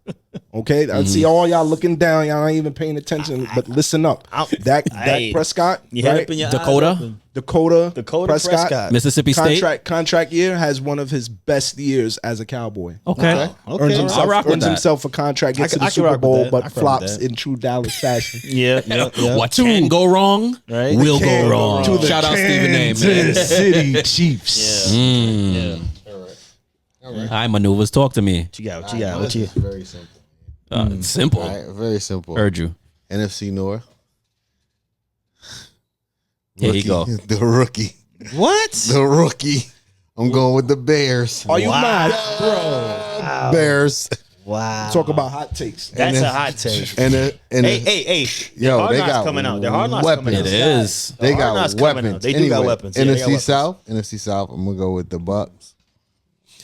B: Okay, I see all y'all looking down. Y'all ain't even paying attention. But listen up. Dak Prescott,
D: You head
B: right?
D: up in your
C: Dakota?
D: eyes open.
B: Dakota Prescott.
C: Mississippi State.
B: Contract year has one of his best years as a Cowboy.
C: Okay.
D: Okay.
C: I'll rock with
B: Earns
C: that.
B: himself a contract, gets to the
D: I can
B: Super
D: rock with
B: Bowl,
D: that. I
B: but
D: can rock with
B: flops
D: that.
B: in true Dallas fashion.
D: Yeah.
C: What can go wrong
D: Right.
C: will
B: Can
C: go
B: go
C: wrong.
B: wrong. To the
C: Shout out Stephen A. man.
B: Kansas City Chiefs.
C: Mm. All right, maneuvers. Talk to me.
D: What you got? What you?
A: Very simple.
C: Simple.
A: All right, very simple.
C: Heard you.
A: NFC North.
C: Here you go.
A: The rookie.
D: What?
A: The rookie. I'm going with the Bears.
B: Are you mad,
D: Wow.
A: Bears.
D: Wow.
B: Talk about hot takes.
D: That's
A: And
D: a
A: then-
D: hot take.
A: And
D: Hey.
A: Yo,
D: Hard
A: they
D: Knocks
A: got
D: coming out. Their Hard Knocks
A: weapons.
D: coming out.
C: It is.
A: They
D: Hard
A: got
D: Knocks coming
A: weapons.
D: out. They do got weapons. Yeah, they got
A: NFC
D: weapons.
A: South. NFC South. I'm gonna go with the Bucks.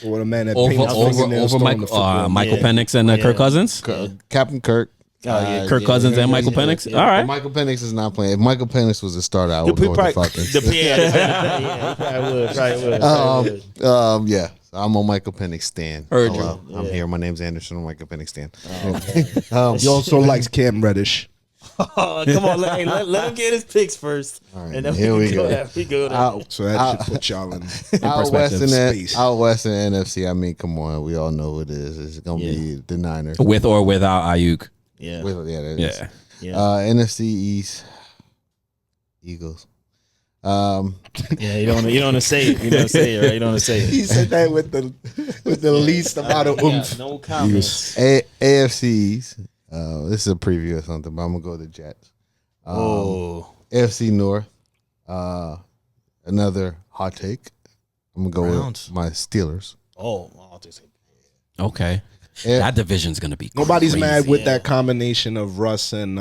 B: What a man that
C: Over
B: paints fingernails throwing the
C: Michael
B: football.
C: Michael
D: Yeah.
C: Penix and Kirk Cousins.
A: Captain Kirk.
C: Kirk Cousins and Michael Penix. All
A: But
C: right.
A: Michael Penix is not playing. If Michael Penix was a starter, I would go with the Falcons.
D: Yeah, probably would.
A: Yeah. So I'm on Michael Penix stand.
C: Heard you.
A: Hello. I'm here. My name's Anderson. I'm Michael Penix stand.
B: He also likes Cam Reddish.
D: Oh, come on, let him get his picks first.
A: All right,
D: And then
A: here we go.
D: We go there.
A: Out,
B: So that should put y'all in
A: out west
B: perspective.
A: in that,
B: Space.
A: out west in NFC. I mean, come on, we all know who it is. It's gonna be the Niners.
C: With or without Ayuk.
D: Yeah.
C: Yeah.
D: Yeah.
A: NFC East, Eagles.
D: Yeah, you don't want to say it. You don't say it, right? You don't want to say
B: He
D: it.
B: said that with the least amount of oomph.
D: No comments.
A: AFC East. This is a preview or something, but I'm gonna go with the Jets. AFC North. Another hot take. I'm gonna go
D: Browns.
A: with my Steelers.
D: I'll just say.
C: Okay.
A: Yeah.
C: That division's gonna be
B: Nobody's
C: crazy.
B: mad with that combination of Russ and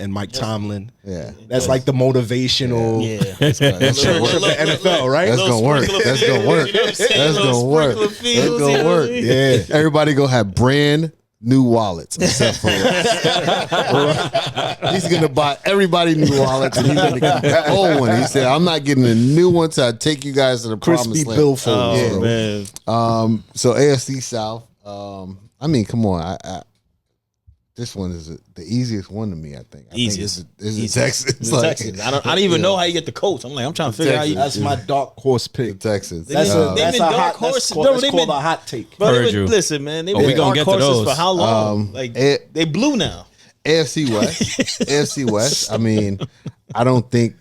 B: Mike Tomlin.
A: Yeah,
B: That's like the motivational.
D: Yeah.
A: that's gonna
B: Shit for the NFL, right?
A: That's gonna work. That's gonna work. That's gonna work. That's gonna work.
B: Yeah.
A: Everybody gonna have brand new wallets except for he's gonna buy everybody new wallets and he's gonna get that old one. He said, "I'm not getting a new one till I take you guys to the
B: Crispy
A: promised land."
B: billfold.
A: Yeah.
B: bro.
D: Man.
A: So AFC South. I mean, come on. I this one is the easiest one to me. I think.
D: Easiest.
A: Is
D: Easiest.
A: it Texas?
D: It's Texans. I don't even know how you get the coach. I'm trying to figure out how you.
B: That's my dark horse pick.
A: Texas.
B: That's
D: They've
B: a
D: been
B: hot
D: dark
B: that's
D: horses.
B: called,
D: No,
B: that's
D: they've
B: called
D: been-
B: a hot take.
D: Bro,
C: Heard you.
D: listen, man. They've
C: Oh, we
D: been
C: gonna
D: dark
C: get to
D: horses
C: those.
D: for how long? Like they blew now.
A: AFC West. AFC West. I mean, I think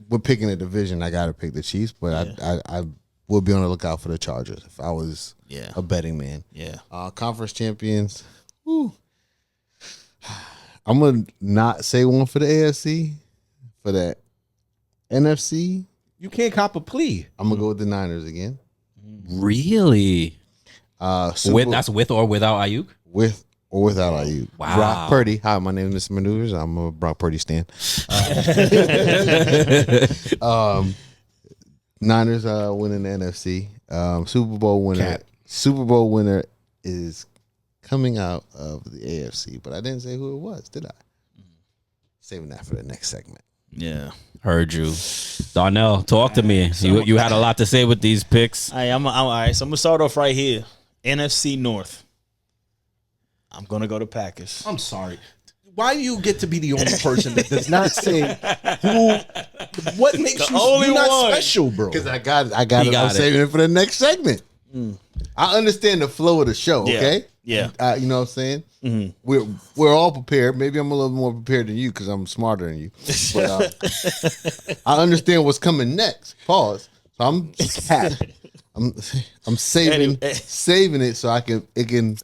A: we're picking a division. I got to pick the Chiefs, but I will be on the lookout for the Chargers if I was a betting man.
D: Yeah.
A: Conference champions. Whew. I'm gonna not say one for the AFC. For that NFC,
B: You can't cop a plea.
A: I'm gonna go with the Niners again.
C: Really?
A: Super-
C: That's with or without Ayuk?
A: with or without Ayuk.
C: Wow.
A: Brock Purdy. Hi, my name is Mr. Maneuvers. I'm a Brock Purdy stan. Niners winning the NFC. Super Bowl winner.
B: Cat.
A: Super Bowl winner is coming out of the AFC, but I didn't say who it was, did I? Saving that for the next segment.
D: Yeah.
C: Heard you. Darnell, talk to me. You had a lot to say with these picks.
D: I'm all right. So I'm gonna start off right here. NFC North. I'm gonna go to Packers.
B: I'm sorry. Why do you get to be the only person that does not say who? What makes you
D: only
B: you're not
D: one.
B: special, bro?
A: Because I got it.
C: He
A: I'm
C: got it.
A: saving it for the next segment. I understand the flow of the show,
D: Yeah.
A: okay?
D: Yeah.
A: You know what I'm saying? We're all prepared. Maybe I'm a little more prepared than you because I'm smarter than you. But I understand what's coming next. Pause. So I'm saving it so it can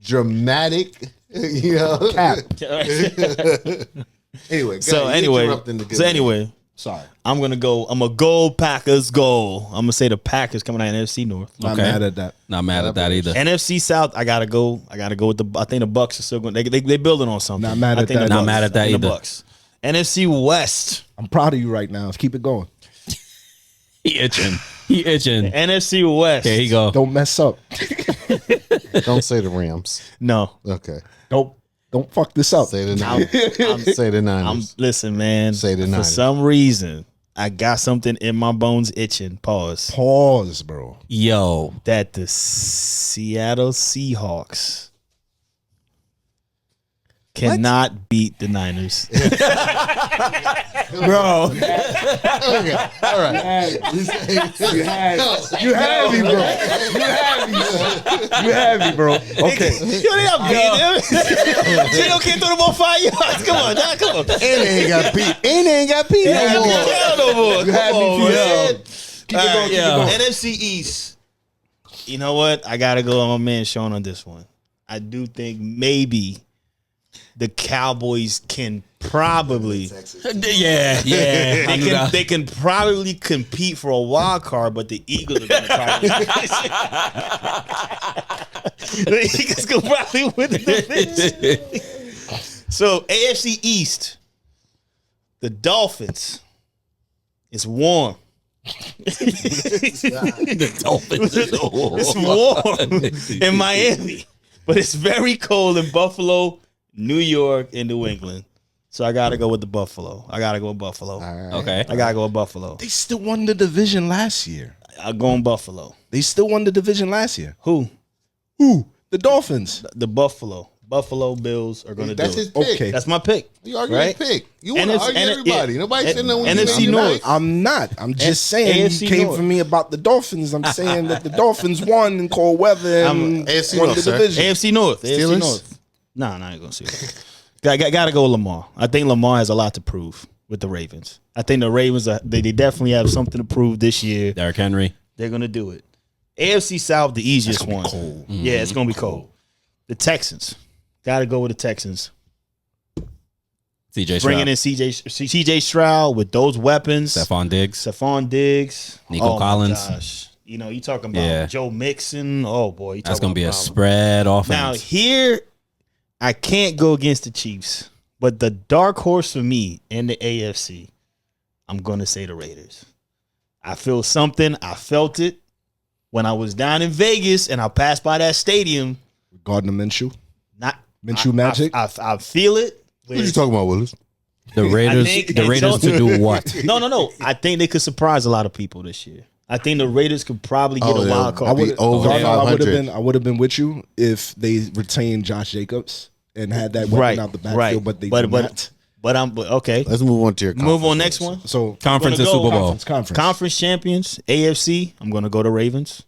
A: dramatic
B: Cap.
A: Anyway,
B: Sorry.
D: I'm gonna go Packers go. I'm gonna say the Packers coming out of NFC North.
B: Not
C: Okay.
B: mad at that.
C: Not mad at that either.
D: NFC South, I gotta go with the. I think the Bucks are still going. They building on something.
B: Not mad
D: I
B: at
D: think
B: that.
D: the
C: Not
D: Bucks.
C: mad at that
D: I think the
C: either.
D: Bucks. NFC West.
B: I'm proud of you right now. Let's keep it going.
C: He itching. He itching.
D: NFC West.
C: There you go.
B: Don't mess up.
A: don't say the Rams.
D: No,
A: Okay.
B: Don't fuck this up.
A: Say the Niners. Say the Niners.
D: listen, man.
A: Say the
D: For
A: Niners.
D: some reason, I got something in my bones itching. Pause.
B: Pause, bro.
C: Yo.
D: That the Seattle Seahawks cannot beat the Niners.
B: Bro.
A: Okay, all right.
B: You had me, bro. You had me, bro. Okay.
D: Yo, they not beating them. Gino can't throw the ball 5 yards. Come on, now, come on.
A: And they ain't got beat. And they ain't got beat no more.
D: No more.
B: You had me,
D: man.
B: Keep it going, keep it going.
D: NFC East. You know what? I gotta go on my man Sean on this one. I do think maybe the Cowboys can probably they can probably compete for a wild card, but the Eagles are gonna probably the Eagles can probably win the division. So AFC East, the Dolphins. It's warm.
C: The Dolphins.
D: It's warm in Miami, but it's very cold in Buffalo, New York, and New England. So I gotta go with the Buffalo. I gotta go with Buffalo.
A: All right.
C: Okay.
D: I gotta go with Buffalo.
B: They still won the division last year.
D: I'll go in Buffalo.
B: They still won the division last year.
D: Who?
B: The Dolphins.
D: The Buffalo. Buffalo Bills are gonna
A: That's
D: do
A: his
D: it.
A: pick.
B: Okay.
D: That's my pick.
A: You arguing
D: right?
A: his pick. You want to
D: NFC
A: argue everybody.
D: yeah.
A: Nobody said no.
D: NFC North.
B: I'm not. I'm just saying
D: AFC
B: you came
D: North.
B: for me about the Dolphins. I'm saying that the Dolphins won in cold weather and
A: AFC
B: won
A: North,
B: the
A: sir.
B: division.
D: AFC North. AFC
A: Steelers?
D: North. Nah, I ain't gonna see that. Gotta go with Lamar. I think Lamar has a lot to prove with the Ravens. I think the Ravens they definitely have something to prove this year.
C: Derrick Henry.
D: They're gonna do it. AFC South, the easiest one.
B: cold.
D: Yeah, it's gonna be cold. The Texans. Gotta go with the Texans.
C: CJ
D: Bringing
C: Stroud.
D: in CJ Stroud with those weapons.
C: Stephon Diggs.
D: Stephon Diggs.
C: Nico
D: my
C: Collins.
D: gosh. You know, you talking about
C: Yeah.
D: Joe Mixon. Oh boy, you
C: That's
D: talking
C: gonna be a
D: about problem.
C: spread
D: Now
C: offense.
D: here, I can't go against the Chiefs, but the dark horse for me in the AFC, I'm gonna say the Raiders. I feel something. I felt it when I was down in Vegas and I passed by that stadium.
B: Gardner Minshew.
D: Not
B: Minshew Magic?
D: I feel it.
A: What you talking about, Willis?
C: The Raiders.
D: think
C: The Raiders to do what?
D: No. I think they could surprise a lot of people this year. I think the Raiders could probably get a wild
A: I
D: card.
A: would over
B: Gardner, I would have
A: 500.
B: been. I would have been with you if they retained Josh Jacobs and had that weapon
D: Right,
B: out the backfield,
D: right.
B: but they
D: But-
B: did
D: but-
B: not.
D: But okay.
A: Let's move on to your
D: Move on
A: conference
D: next
A: first.
D: one.
B: So
C: Conference and
D: Gonna go
C: Super Bowl.
B: conference.
D: Conference champions, AFC, I'm going to go to Ravens.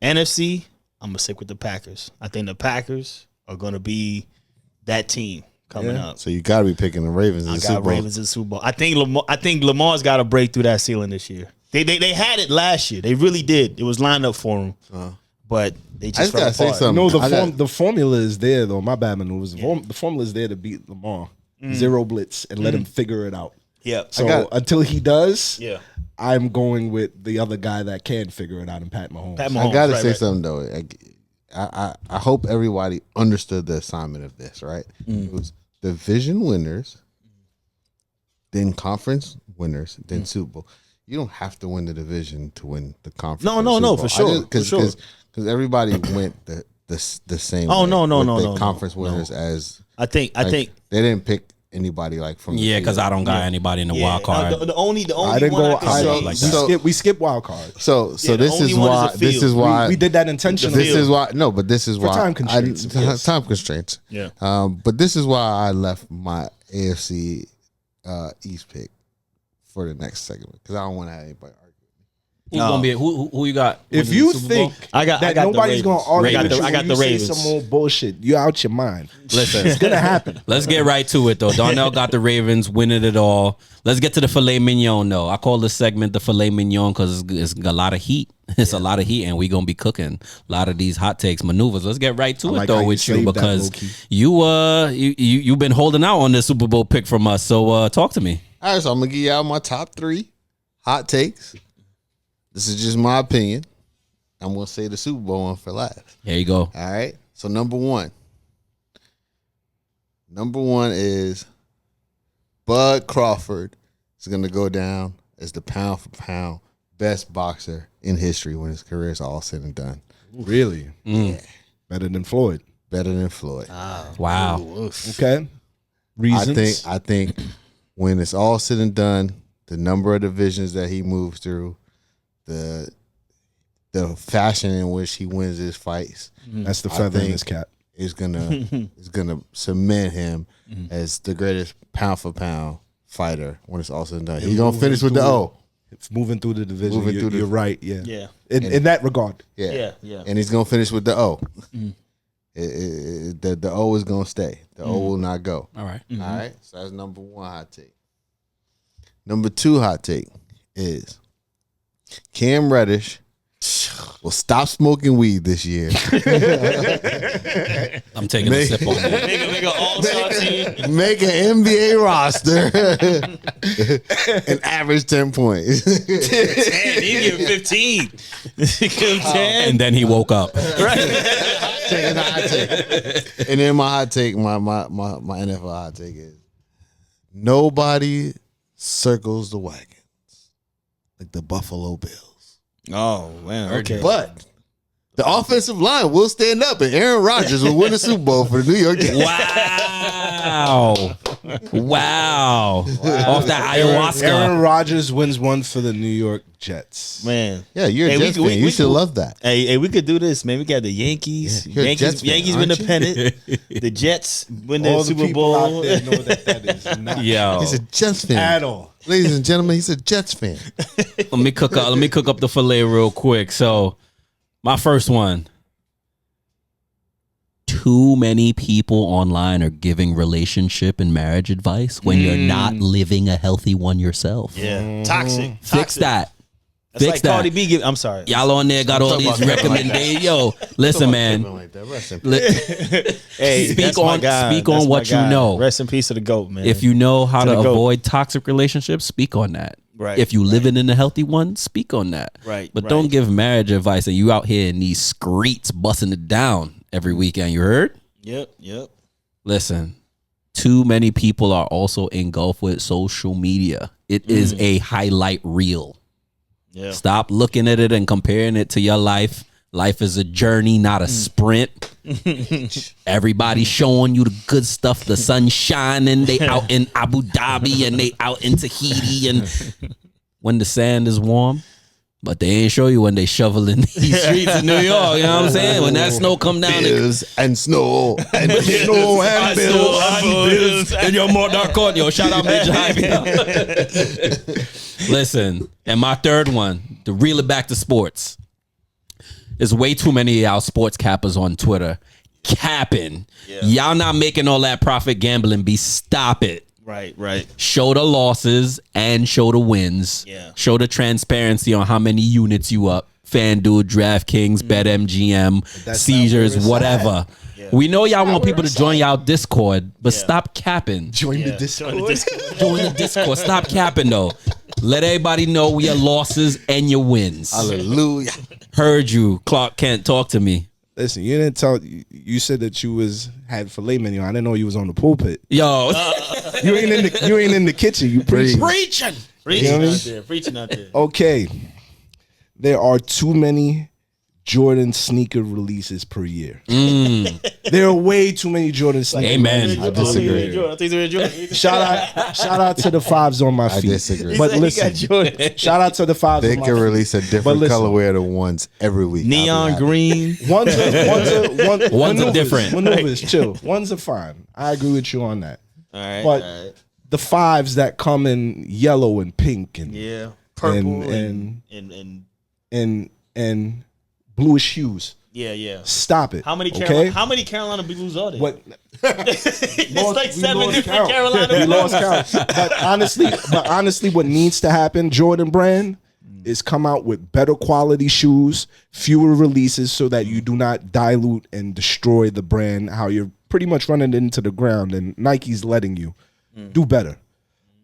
D: NFC, I'm going to stick with the Packers. I think the Packers are going to be that team coming up.
A: So you got to be picking the Ravens in
D: I
A: the
D: got
A: Super Bowl.
D: Ravens in the Super Bowl. I think Lamar's got to break through that ceiling this year. They had it last year. They really did. It was lined up for them. But they
A: I
D: just
A: just
D: fell
A: gotta say
D: apart.
A: something.
B: No,
A: I
B: the formula is there though. My bad maneuvers. The formula is there to beat Lamar. Zero blitz and let him figure it out.
D: Yeah.
B: So until he does,
D: Yeah.
B: I'm going with the other guy that can figure it out in Pat Mahomes.
D: Pat
A: I
D: Mahomes,
A: gotta
D: right,
A: say
D: right.
A: something though. I hope everybody understood the assignment of this. Right, it was division winners, then conference winners, then Super Bowl. You don't have to win the division to win the conference.
D: No,
A: or
D: no,
A: Super
D: no,
A: Bowl.
D: for sure, for sure.
A: Because everybody went the same.
D: Oh,
A: way
D: no,
A: with
D: no,
A: the
D: no,
A: conference
D: no.
A: winners as
D: I think
A: they didn't pick anybody like from the
C: Yeah, because I don't got
D: Yeah.
C: anybody in the
D: yeah.
C: wild card.
D: No, the only
B: I didn't
D: one
B: go.
D: I can
B: I,
D: say.
C: like
B: we,
C: that.
B: we skip wild card.
A: So
D: Yeah, the
A: this
D: only
A: is
D: one is
A: why
D: the
A: this
D: field.
A: is why
B: We did that intentionally.
A: this is why no, but this is why
B: time constraints, of course.
A: time constraints.
D: Yeah.
A: But this is why I left my AFC East pick for the next segment because I don't want to have anybody argue.
C: Who's gonna be who you got?
B: If
C: winning
B: you
C: the Super Bowl?
B: think
D: I got
B: that
D: the
B: nobody's going to
D: Ravens.
B: argue with you,
D: I got
B: when
D: the
B: you say
D: Ravens.
B: some more bullshit, you're out your mind.
C: Listen,
B: It's gonna happen.
C: let's get right to it though. Darnell got the Ravens winning it all. Let's get to the filet mignon though. I call this segment the filet mignon because it's a lot of heat. It's a lot of heat, and we gonna be cooking a lot of these hot takes maneuvers. Let's get right to
B: I
C: it
B: like how
C: though
B: you
C: with you
B: saved that,
C: because
B: low-key.
C: you've been holding out on this Super Bowl pick from us. So talk to me.
A: All right, so I'm gonna give you out my top 3 hot takes. This is just my opinion. I'm gonna say the Super Bowl one for last.
C: Here you go.
A: All right. So number one is Bud Crawford is gonna go down as the pound for pound best boxer in history when his career is all said and done.
B: Really? Better than Floyd.
A: Better than Floyd.
C: Wow.
B: Okay. Reasons.
A: I think when it's all said and done, the number of divisions that he moves through, the fashion in which he wins his fights,
B: That's the
A: I
B: feather in
A: think
B: his cap.
A: is gonna cement him as the greatest pound for pound fighter when it's all said and done. He's gonna finish with the O.
B: It's moving through the division. You're right. Yeah.
D: Yeah.
B: In that regard.
A: Yeah.
D: Yeah.
A: And he's gonna finish with the O. The O is gonna stay. The O will not go.
C: All right.
A: All right. So that's number 1 hot take. Number 2 hot take is Cam Reddish will stop smoking weed this year.
C: I'm taking a sip on that.
D: Make an all-star team.
A: Make an NBA roster and average 10 points.
D: 10. He's giving 15. Give him 10.
C: And then he woke up.
A: Taking a hot take. And then my hot take, my NFL hot take is nobody circles the wagons like the Buffalo Bills.
D: Oh, man. Okay.
A: But the offensive line will stand up and Aaron Rodgers will win the Super Bowl for the New York Jets.
C: Wow. Off that ayahuasca.
B: Aaron Rodgers wins one for the New York Jets.
D: Man.
A: Yeah, you're a Jets fan. You should love that.
D: Hey, we could do this, man. We got the Yankees.
A: Yeah, you're a Jets fan,
D: Yankees win
A: aren't
D: the
A: you?
D: pennant. The Jets win the
B: All the
D: Super
B: people
D: Bowl.
B: out there know that is not
C: Yo.
A: He's a Jets fan.
B: at all.
A: Ladies and gentlemen, he's a Jets fan.
C: Let me cook up the filet real quick. So, my first one. Too many people online are giving relationship and marriage advice when you're not living a healthy one yourself.
D: Yeah. Toxic.
C: Fix that.
D: That's
C: Fix
D: like
C: that.
D: Cardi B. I'm sorry.
C: Y'all on there got all
A: Talk
C: these
A: about Kevin like
C: recommendations. Yo, listen, man.
A: Like that. Rest in peace.
D: Hey,
C: Speak
D: that's my
C: on-
D: guy.
C: speak on
D: That's
C: what
D: my
C: you
D: guy.
C: know.
D: Rest in peace to the GOAT, man.
C: If you know how
D: To
C: to
D: the GOAT.
C: avoid toxic relationships, speak on that.
D: Right,
C: If you living in a healthy one, speak on that.
D: Right,
C: But
D: right.
C: don't give marriage advice and you out here in these streets busting it down every weekend. You heard?
D: Yep.
C: Listen, too many people are also engulfed with social media. It is a highlight reel.
D: Yeah.
C: Stop looking at it and comparing it to your life. Life is a journey, not a sprint. Everybody showing you the good stuff. The sun shining. They out in Abu Dhabi and they out in Tahiti. And when the sand is warm, but they ain't show you when they shoveling these streets in New York. You know what I'm saying? When that snow come down,
A: Bills and snow and
C: snow and
D: bills.
C: in your motor court. Yo, shout out Major Hype. Listen, and my third one, to reel it back to sports. There's way too many of y'all sports cappers on Twitter capping. Y'all not making all that profit gambling. Stop it.
D: Right.
C: Show the losses and show the wins.
D: Yeah.
C: Show the transparency on how many units you up. FanDuel, DraftKings, BetMGM,
B: That's not
C: Caesars,
B: where it's
C: whatever.
D: Yeah.
C: We know y'all want people to join y'all Discord, but stop capping.
B: Join the
D: Yeah.
B: Discord.
C: Join the Discord. Stop capping though. Let everybody know your losses and your wins.
A: hallelujah.
C: Heard you, Clark Kent. Talk to me.
B: Listen, you didn't tell. You said that you had filet mignon. I didn't know you was on the pulpit.
C: Yo,
B: You ain't in the kitchen. You preaching.
C: preaching.
D: Preaching out there.
B: Okay, there are too many Jordan sneaker releases per year. There are way too many Jordan sneakers.
C: Amen.
A: I disagree.
D: I think they're enjoying.
B: Shout out to the fives on my feet.
A: disagree.
B: But listen, shout out to the fives.
A: They
B: on my
A: can
B: feet.
A: release a
B: But
A: different
B: listen.
A: colorway of the ones every week.
D: Neon green.
B: Ones are
C: Ones are different.
B: Maneuvers, chill. Ones are fine. I agree with you on that.
D: All right.
B: But the fives that come in yellow and pink and
D: Yeah. Purple
B: and
D: and
B: bluish hues.
D: yeah.
B: Stop it.
D: How many
B: okay?
D: Carolina Blues are there?
B: What?
D: It's
B: Lost-
D: like
B: we
D: 7
B: lost
D: different
B: count.
D: Carolina
B: We
D: Blues.
B: lost count. But honestly, what needs to happen, Jordan brand, is come out with better quality shoes, fewer releases, so that you do not dilute and destroy the brand. How you're pretty much running it into the ground, and Nike's letting you do better.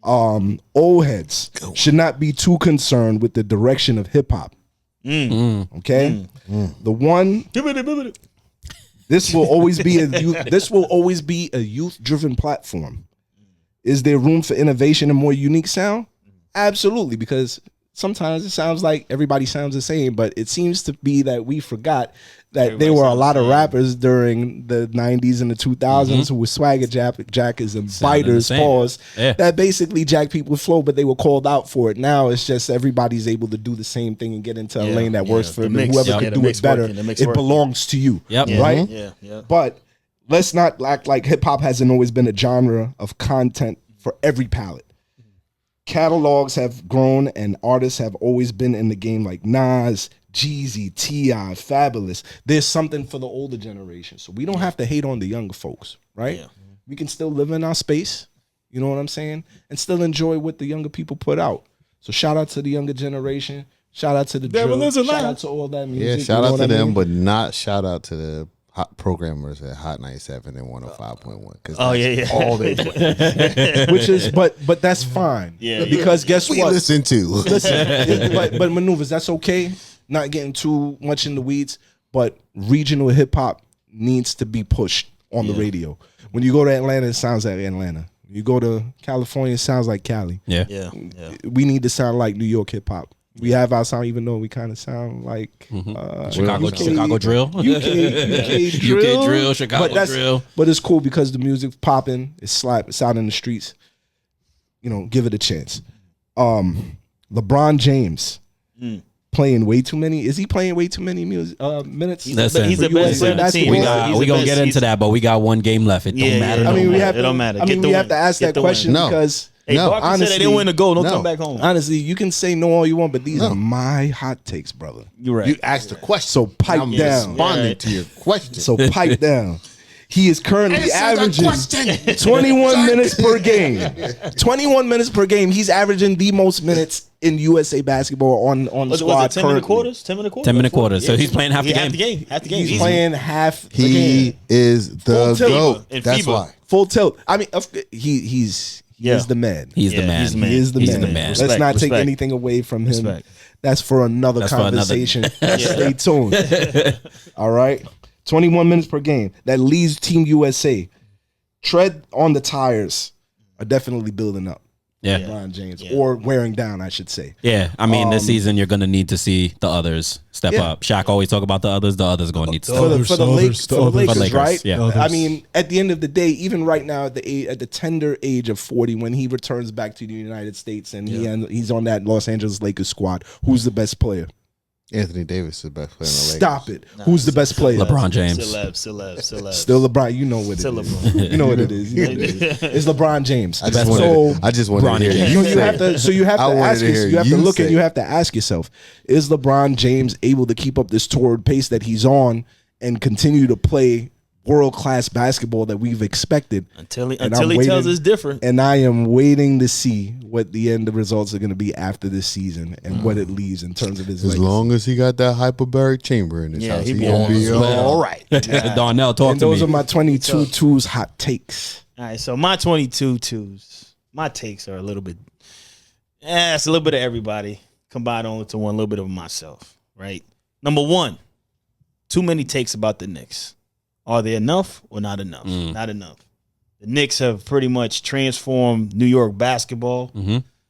B: Old heads should not be too concerned with the direction of hip hop. Okay, the one. This will always be a youth-driven platform. Is there room for innovation and more unique sound? Absolutely, because sometimes it sounds like everybody sounds the same, but it seems to be that we forgot that there were a lot of rappers during the 90s and the 2000s who were swagger jackers and biters,
C: same.
B: pause,
C: Yeah.
B: that basically jack people's flow, but they were called out for it. Now it's just everybody's able to do the same thing and get into a lane that works for
D: The
B: them. And
D: mix,
B: whoever
D: yeah,
B: can
D: the
B: do
D: mix
B: it better,
D: working, the mix
B: it
D: working.
B: belongs to you.
C: Yep.
B: Right?
D: Yeah.
B: But let's not act like hip hop hasn't always been a genre of content for every palette. Catalogs have grown and artists have always been in the game, like Nas, Jeezy, T.I., Fabulous. There's something for the older generation. So we don't have to hate on the younger folks, right?
D: Yeah.
B: We can still live in our space, you know what I'm saying? And still enjoy what the younger people put out. So shout out to the younger generation. Shout out to the
D: Devil
B: drill.
D: is a
B: Shout
D: lie.
B: out to all that music.
A: Yeah, shout
B: you know
A: out to
B: what I
A: them,
B: mean?
A: but not shout out to the hot programmers at Hot 97 and 105.1.
D: Oh yeah.
A: All they play.
B: Which is, but that's fine.
D: Yeah,
B: Because guess
A: We
B: what?
A: listen to.
B: Listen, but maneuvers, that's okay. Not getting too much in the weeds, but regional hip hop needs to be pushed on the radio. When you go to Atlanta, it sounds like Atlanta. You go to California, it sounds like Cali.
C: Yeah.
D: Yeah.
B: We need to sound like New York hip hop. We have our sound, even though we kind of sound like
C: Chicago drill.
B: UK drill,
C: UK drill, Chicago drill.
B: But it's cool because the music's popping. It's out in the streets. You know, give it a chance. LeBron James playing way too many. Is he playing way too many minutes?
C: Listen,
D: He's the best player on the team.
C: We gonna get into that, but we got one game left. It don't matter.
B: I mean, we
D: matter.
B: have
D: It don't matter.
B: I mean,
D: Get the
B: we have
D: win.
B: to ask
D: Get
B: that
D: the win.
B: question
A: No.
B: because
D: Hey,
A: No,
D: Barkley said they
B: honestly,
D: didn't win the goal. Don't
A: no.
D: come back home.
B: honestly, you can say no all you want, but these are my hot takes, brother.
D: You're right.
A: You asked the question.
B: So pipe
A: I'm
B: down.
A: responding
D: Yeah.
A: to your question.
B: So pipe down. He is currently
A: Answer the
B: averaging
A: question.
B: 21 minutes per game. 21 minutes per game. He's averaging the most minutes in USA basketball on the
D: Was
B: squad
D: it 10 minute
B: currently.
D: quarters? 10 minute quarters?
C: 10-minute quarters. So he's playing half the game.
D: Half the game. Half the game.
B: He's
D: Easy.
B: playing half the
A: He
B: game.
A: is the
B: Full tilt.
A: GOAT.
D: And
A: That's
D: FIBA.
A: why.
B: Full tilt. I mean, he's
D: Yeah.
B: the man.
C: He's the
D: Yeah,
C: man.
D: he's the man.
B: He is the
C: He's
B: man.
C: the man.
B: Let's
D: Respect,
B: not take
D: respect.
B: anything away from him.
D: Respect.
B: That's for another
C: That's for another-
B: conversation. Stay tuned. All right. 21 minutes per game. That leads Team USA. Tread on the tires are definitely building up.
C: Yeah.
B: LeBron James. Or wearing down, I should say.
C: Yeah, I mean, this season you're gonna need to see the others step
B: Yeah.
C: up. Shaq always talk about the others. The others gonna need to step
B: For
C: up.
B: the Lakers,
C: Lakers,
B: right?
C: yeah.
B: I mean, at the end of the day, even right now at the tender age of 40, when he returns back to the United States and he's on that Los Angeles Lakers squad, who's the best player?
A: Anthony Davis is the best player in the Lakers.
B: Stop it. Who's the best player?
C: LeBron James.
D: Still left.
B: Still LeBron. You know what it
D: Still
B: is.
D: LeBron.
B: You know what it is. You know what it is. It's LeBron James.
A: I just wanted
C: Bronny
A: to hear
C: James.
A: you
B: You
A: say
B: have
A: it.
B: to. So you have to
A: I wanted
B: ask.
A: to hear
B: You have to
A: you
B: look and
A: say
B: you
A: it.
B: have to ask yourself: is LeBron James able to keep up this torrid pace that he's on and continue to play world-class basketball that we've expected?
D: Until he
B: And
D: tells
B: I'm waiting-
D: us different.
B: And I am waiting to see what the end results are going to be after this season and what it leaves in terms of his
A: As
B: legacy.
A: long as he got that hyperbaric chamber in his
D: Yeah,
A: house,
D: he
A: he
D: be
A: gonna
D: on
A: be
D: as well.
A: all right.
C: Darnell, talk
B: And
C: to
B: those
C: me.
B: are my 22 twos hot takes.
D: All right, so my 22 twos, my takes are a little bit, it's a little bit of everybody combined only to one, little bit of myself, right? Number one, too many takes about the Knicks. Are they enough or not enough? Not enough. The Knicks have pretty much transformed New York basketball.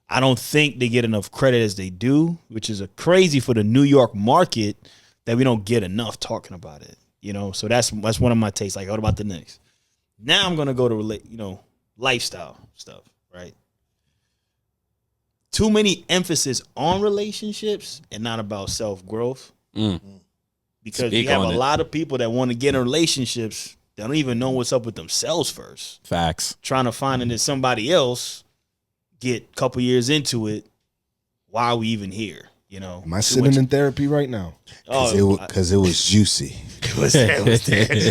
D: I don't think they get enough credit as they do, which is crazy for the New York market that we don't get enough talking about it. You know, so that's one of my takes. Like, what about the Knicks? Now I'm gonna go to lifestyle stuff, right? Too many emphasis on relationships and not about self-growth. Because
C: Speak
D: you have a
C: on it.
D: lot of people that want to get in relationships, they don't even know what's up with themselves first.
C: Facts.
D: Trying to find it in somebody else, get a couple years into it, why are we even here? You know?
B: Am I sitting in therapy right now?
A: Because it was juicy.
D: It was there,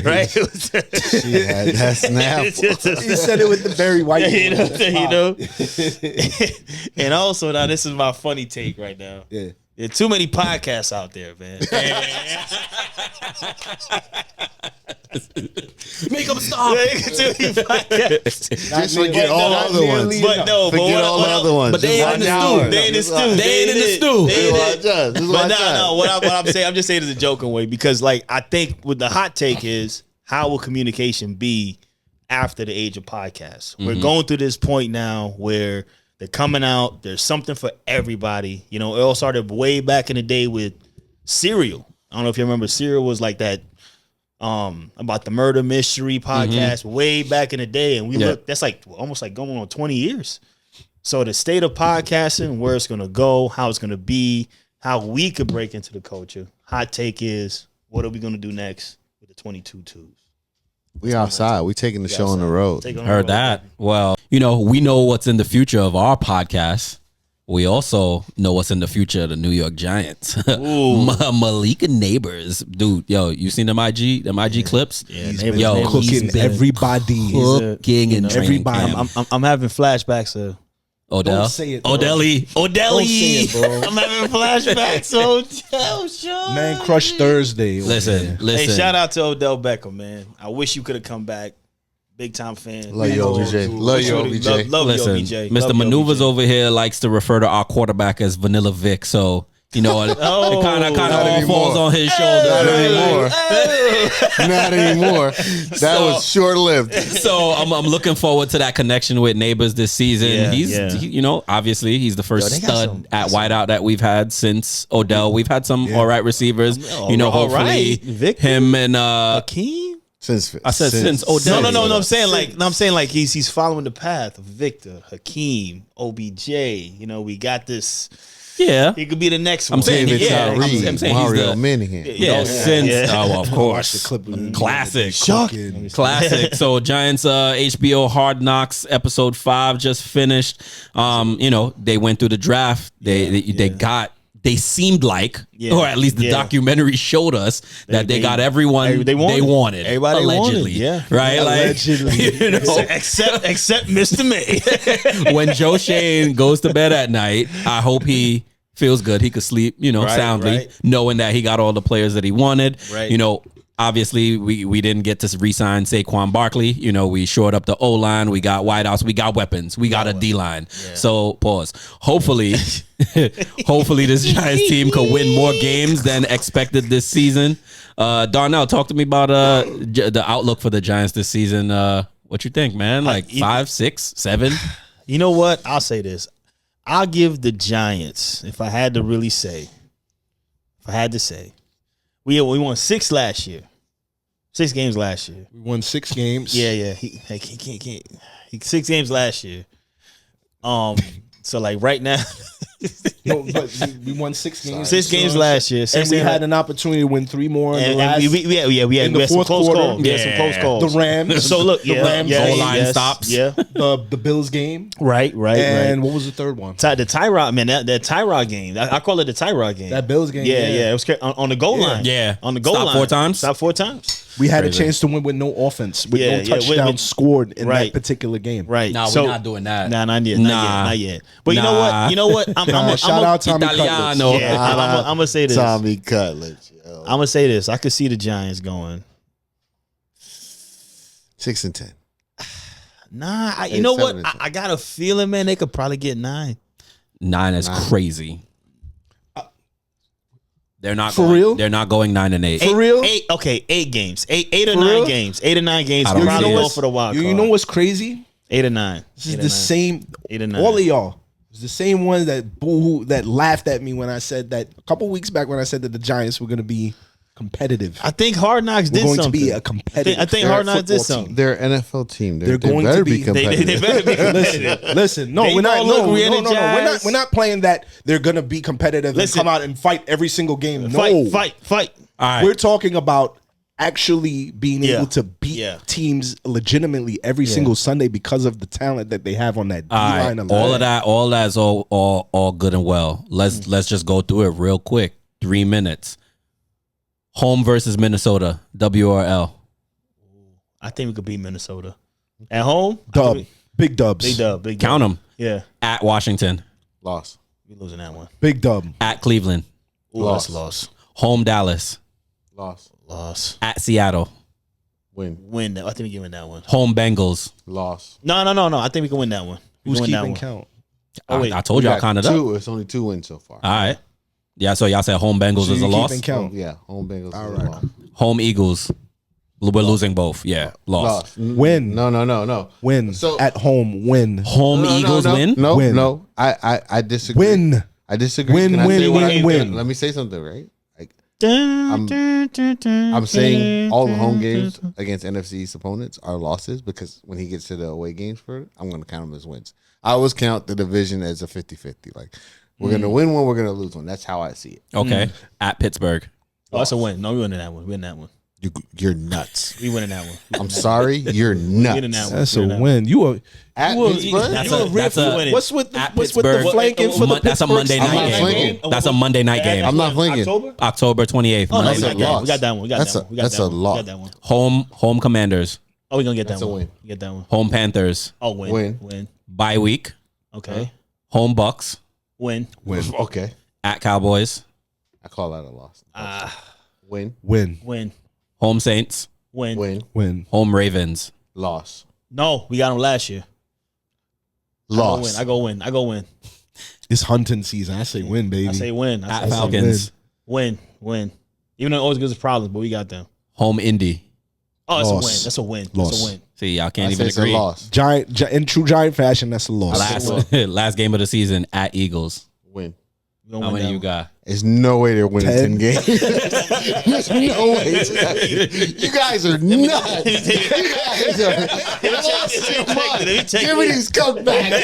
D: right? It was there.
A: She had that snap.
B: He said it with the Barry White.
D: you know. And also, now this is my funny take right now.
B: Yeah.
D: There are too many podcasts out there, man.
C: Make them stop.
D: Too many podcasts.
A: Just forget all the other ones.
D: But no,
A: Forget all the other ones.
C: But they
A: Just
C: ain't in the
A: watch
C: stew.
A: out.
D: They ain't in the
A: Just watch-
D: stew.
C: They ain't in the stew.
D: They ain't
A: Just
D: in-
A: watch out. Just
D: But
A: watch out.
D: no. What I'm saying, I'm just saying it as a joking way because, like, I think with the hot take is how will communication be after the age of podcasts? We're going through this point now where they're coming out. There's something for everybody. You know, it all started way back in the day with Serial. I don't know if you remember. Serial was like that. About the murder mystery podcast way back in the day, and we look. That's like almost like going on 20 years. So the state of podcasting, where it's gonna go, how it's gonna be, how we could break into the culture. Hot take is, what are we gonna do next with the 22 twos?
A: We outside. We taking the show on the road.
C: Heard that. Well, we know what's in the future of our podcast. We also know what's in the future of the New York Giants. Malika Neighbors. Dude, yo, you seen them IG clips?
D: Yeah,
B: Yo, cooking everybody.
C: Cooking and
B: everybody.
D: I'm having flashbacks of
C: Odell.
B: Don't say it, bro.
C: Odelli.
B: Don't say it, bro.
D: I'm having flashbacks. Odell, Sean.
B: Man Crush Thursday.
C: Listen.
D: Hey, shout out to Odell Beckham, man. I wish you could have come back. Big time fan.
A: Love you, OBJ. Love you, OBJ.
D: Love
C: Listen,
D: you, OBJ.
C: Mr. Maneuvers over here likes to refer to our quarterback as Vanilla Vic, so it kind of all falls on his shoulders.
A: Not anymore. That was short lived.
C: So I'm looking forward to that connection with Neighbors this season. Obviously he's the first stud at wideout that we've had since Odell. We've had some all right receivers. Hopefully him and
D: Hakeem.
A: Since
C: Odell.
D: No. I'm saying like he's following the path of Victor, Hakeem, OBJ. We got this.
C: Yeah,
D: he could be the next one.
C: I'm saying
A: Mario Minahan.
C: Of course, classic. So Giants HBO Hard Knocks episode 5 just finished. They went through the draft. They seemed like, or at least the documentary showed us that they got everyone they wanted.
D: Everybody
C: allegedly, right?
B: Allegedly,
D: except Mr. May.
C: When Joe Shane goes to bed at night, I hope he feels good. He could sleep, soundly, knowing that he got all the players that he wanted.
D: Right.
C: Obviously, we didn't get to re-sign Saquon Barkley. We shored up the O-line. We got wideouts. We got weapons. We got a D-line. Yeah. So, pause. Hopefully this Giants team could win more games than expected this season. Darnell, talk to me about the outlook for the Giants this season. What you think, man? Like 5, 6, 7?
D: You know what? I'll say this. I'll give the Giants, if I had to really say, we won 6 last year. 6 games last year.
B: We won 6 games.
D: Yeah. He 6 games last year. So like right now,
B: No, but we won 6 games.
D: 6 games last year,
B: and we had an opportunity to win 3 more. In the last,
D: we had some close calls. We had some close calls.
B: The Rams.
D: So look,
B: the Rams
C: goal line stops.
D: Yeah,
B: the Bills game.
D: Right.
B: And what was the third one?
D: The Tyrod, man. That Tyrod game. I call it the Tyrod game.
B: That Bills game.
D: Yeah. It was on the goal line.
C: Yeah,
D: on the goal line. Stop 4 times.
B: We had a chance to win with no offense, with no touchdowns scored in that particular game.
D: Right.
C: No, we're not doing that.
D: Nah, not yet. But you know what?
B: Shout out Tommy Cutlets.
D: Yeah, I'm gonna say this.
A: Tommy Cutlets.
D: I'm gonna say this. I could see the Giants going
A: 6 and 10.
D: Nah, you know what? I got a feeling, man. They could probably get 9.
C: 9 is crazy. They're not
B: for real.
C: They're not going 9 and 8.
B: For real?
D: 8 games. 8 or 9 games. 8 or 9 games. Probably go for the wild card.
B: You know what's crazy?
D: 8 or 9.
B: This is the same.
D: 8 or 9.
B: All of y'all. It's the same one that laughed at me when I said that a couple weeks back when I said that the Giants were going to be competitive.
D: I think Hard Knocks did something.
B: Going to be a competitive.
D: I think Hard Knocks did something.
A: They're an NFL team.
B: They're going to be
A: competitive.
D: They better be competitive.
B: Listen. No, we're not. No, we're not playing that. They're going to be competitive and come out and fight every single game. No,
D: fight.
C: All right.
B: We're talking about actually being able to beat teams legitimately every single Sunday because of the talent that they have on that D-line.
C: All that is all good and well. Let's just go through it real quick. 3 minutes. Home versus Minnesota. W or L?
D: I think we could beat Minnesota. At home?
B: Big dubs.
D: Big dub.
C: Count them.
D: Yeah.
C: At Washington.
A: Loss.
D: We losing that one.
B: Big dub.
C: At Cleveland.
D: Loss.
C: Home Dallas.
A: Loss.
C: At Seattle.
A: Win.
D: I think we can win that one.
C: Home Bengals.
A: Loss.
D: No. I think we can win that one.
B: Who's keeping count?
C: I told y'all kind of
A: up. It's only 2 wins so far.
C: All right. Yeah, so y'all said home Bengals is a loss?
B: Count.
A: Home Bengals
B: All
A: is a
B: right.
A: loss.
C: Home Eagles. We're losing both. Yeah, loss.
B: Win.
A: No.
B: Win.
A: So
B: at home, win.
C: Home Eagles win?
A: No.
B: Win.
A: I disagree.
B: Win.
A: I disagree.
B: Win.
A: Let me say something, right? I'm saying all the home games against NFC's opponents are losses because when he gets to the away games for it, I'm going to count them as wins. I always count the division as a 50-50. Like, we're going to win one, we're going to lose one. That's how I see it.
C: Okay. At Pittsburgh.
D: Oh, that's a win. No, we win that one.
A: You're nuts.
D: We winning that one.
A: I'm sorry, you're nuts.
D: winning that one.
B: That's a win. You are
A: At
B: you are-
A: Pittsburgh?
C: That's a
B: What's with the
C: at
B: what's with the
C: Pittsburgh.
B: flanking for the
C: That's a
B: Pittsburgh
C: Monday
A: I'm
C: night
A: not
C: game.
A: flanking.
C: That's a Monday night game.
A: I'm not thinking.
D: October?
C: October 28th.
D: Oh, no,
C: Monday
D: we got
C: night
D: that
C: game.
D: one. We got that one. We got
A: That's
D: that
A: a-
D: one. We got
A: that's
D: that
A: a
D: one.
A: loss.
D: We got that one.
C: Home Commanders.
D: Oh, we gonna get
A: That's
D: that
A: a
D: one.
A: win.
D: We get that one.
C: Home Panthers.
D: Oh, win. Win.
C: Bye week.
D: Okay.
C: Home Bucks.
D: Win.
A: Okay.
C: At Cowboys.
A: I call that a loss. Win.
D: Win.
C: Home Saints.
D: Win.
C: Home Ravens.
A: Loss.
D: No, we got them last year.
A: Loss.
D: I go win.
B: It's hunting season. I say win, baby.
D: I say win. I
C: At
D: say
C: Falcons.
D: win. Even though it always gives us problems, but we got them.
C: Home Indy.
D: Oh, it's a
B: Loss.
D: win. That's a win.
B: Loss.
D: That's a win.
C: See, y'all
A: I
C: can't
A: say
C: even
A: it's a
C: agree.
A: loss.
B: Giant in true Giant fashion, that's a loss.
C: Last game of the season at Eagles.
A: Win.
D: We gonna
C: How
D: win
C: many
D: that
C: you
D: one.
C: got?
A: There's no way they're winning 10
B: 10.
A: games. There's no way. You guys are nuts. You guys are lost your mind. Give me these cutbacks.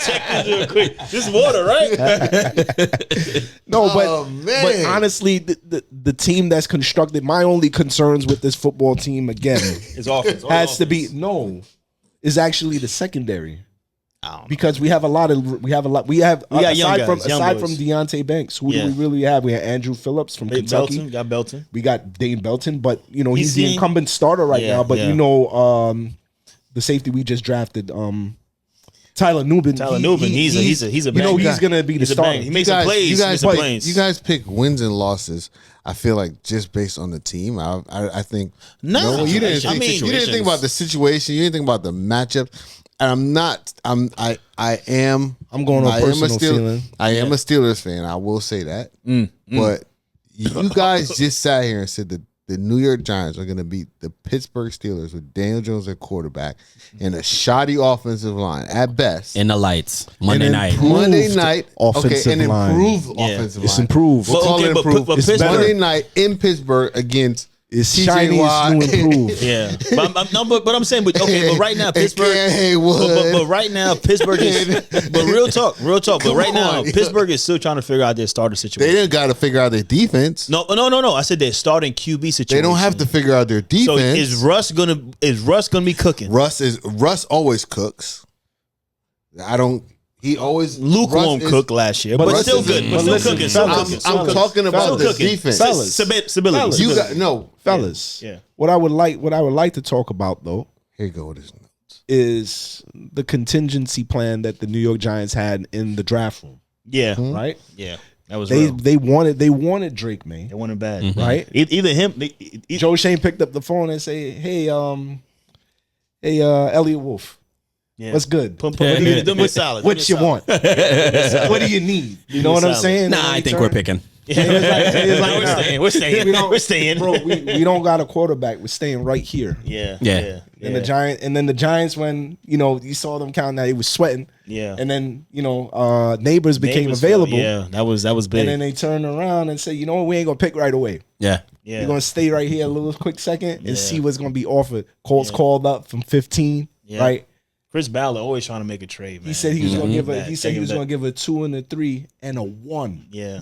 D: Check this real quick. This is water, right?
B: No,
A: Oh, man.
B: but honestly, the team that's constructed, my only concerns with this football team again
D: It's offense.
B: has to be is actually the secondary. Because we have got young
D: guys, young
B: aside
D: boys.
B: from Deontay Banks, who
D: Yeah.
B: do we really have? We have Andrew Phillips from Kentucky.
D: Belton. Got Belton.
B: We got Dane Belton, but he's
D: He's
B: the
D: seen-
B: incumbent starter right
D: Yeah,
B: now. But
D: yeah.
B: The safety we just drafted, Tyler Nubin.
D: He's a
B: he's
D: banger.
B: gonna be the
D: He's a
B: starter.
D: banger. He makes some plays.
A: You guys pick wins and losses. I feel like just based on the team, I think
D: No,
A: you didn't.
D: I mean,
A: you didn't think about the situation. You didn't think about the matchup. And I'm not. I'm going on
B: personal feeling.
A: I am a Steelers fan. I will say that. But you guys just sat here and said that the New York Giants are going to beat the Pittsburgh Steelers with Daniel Jones at quarterback and a shoddy offensive line at best.
C: In the lights. Monday night.
B: improved
A: Monday night,
B: offensive
A: an
B: line.
A: improved
D: Yeah.
A: offensive
B: It's
A: line.
B: improved.
A: We'll call it
D: but
A: improved.
D: It's
B: better.
A: Monday night in Pittsburgh against
B: It's
A: TJ
B: shiny,
A: Watt.
B: it's new, improved.
D: Yeah, but I'm saying, but right now
A: And
D: Pittsburgh.
A: Cam Haywood.
D: But right now Pittsburgh is. But real talk. But
A: Come
D: right now
A: on.
D: Pittsburgh is still trying to figure out their starter
A: They
D: situation.
A: didn't got to figure out their defense.
D: No. I said their starting QB situation.
A: They don't have to figure out their defense.
D: So is Russ gonna be cooking?
A: Russ always cooks. He always
D: Lukewarm
A: Russ is-
D: cook last year, but
A: Russ
D: still
A: is-
D: good.
A: but
D: But still
B: listen,
D: cooking. Still
B: fellas,
D: cooking.
A: I'm talking about
D: Still
A: the
D: cooking.
A: defense.
B: Fellas.
D: Stability.
A: You got no.
B: Fellas,
D: Yeah.
B: What I would like to talk about though
A: Here you go with this.
B: is the contingency plan that the New York Giants had in the draft room,
D: Yeah.
B: right?
D: Yeah. That was
B: They
D: real.
B: they wanted Drake, man,
D: They wanted bad.
B: right?
D: Either him.
B: Joe Shane picked up the phone and say, "Hey, Elliot Wolf,
D: Yeah.
B: what's good?
D: Put them with solid.
B: What you want? What do you need? You know what I'm
D: Solid.
B: saying?"
C: Nah, I think we're picking.
B: He was like,
D: We're
B: nah.
D: staying. We're staying.
B: We don't-
D: We're staying.
B: Bro, we don't got a quarterback. We're staying right here.
D: Yeah.
C: Yeah.
B: And the Giants, when you saw them counting that, it was sweating.
D: Yeah.
B: And then neighbors became
D: Neighbors,
B: available.
D: Yeah. That was big.
B: And then they turned around and said, you know what, we ain't gonna pick right away.
C: Yeah.
D: yeah.
B: We're gonna stay right here a little quick second and
D: Yeah.
B: see what's gonna be offered. Colts called up from 15,
D: Yeah.
B: right?
D: Chris Ballard always trying to make a trade, man.
B: He said he was gonna give
D: Back,
B: he said he
D: taking
B: was
D: back.
B: gonna give a 2 and a 3 and a 1.
D: Yeah.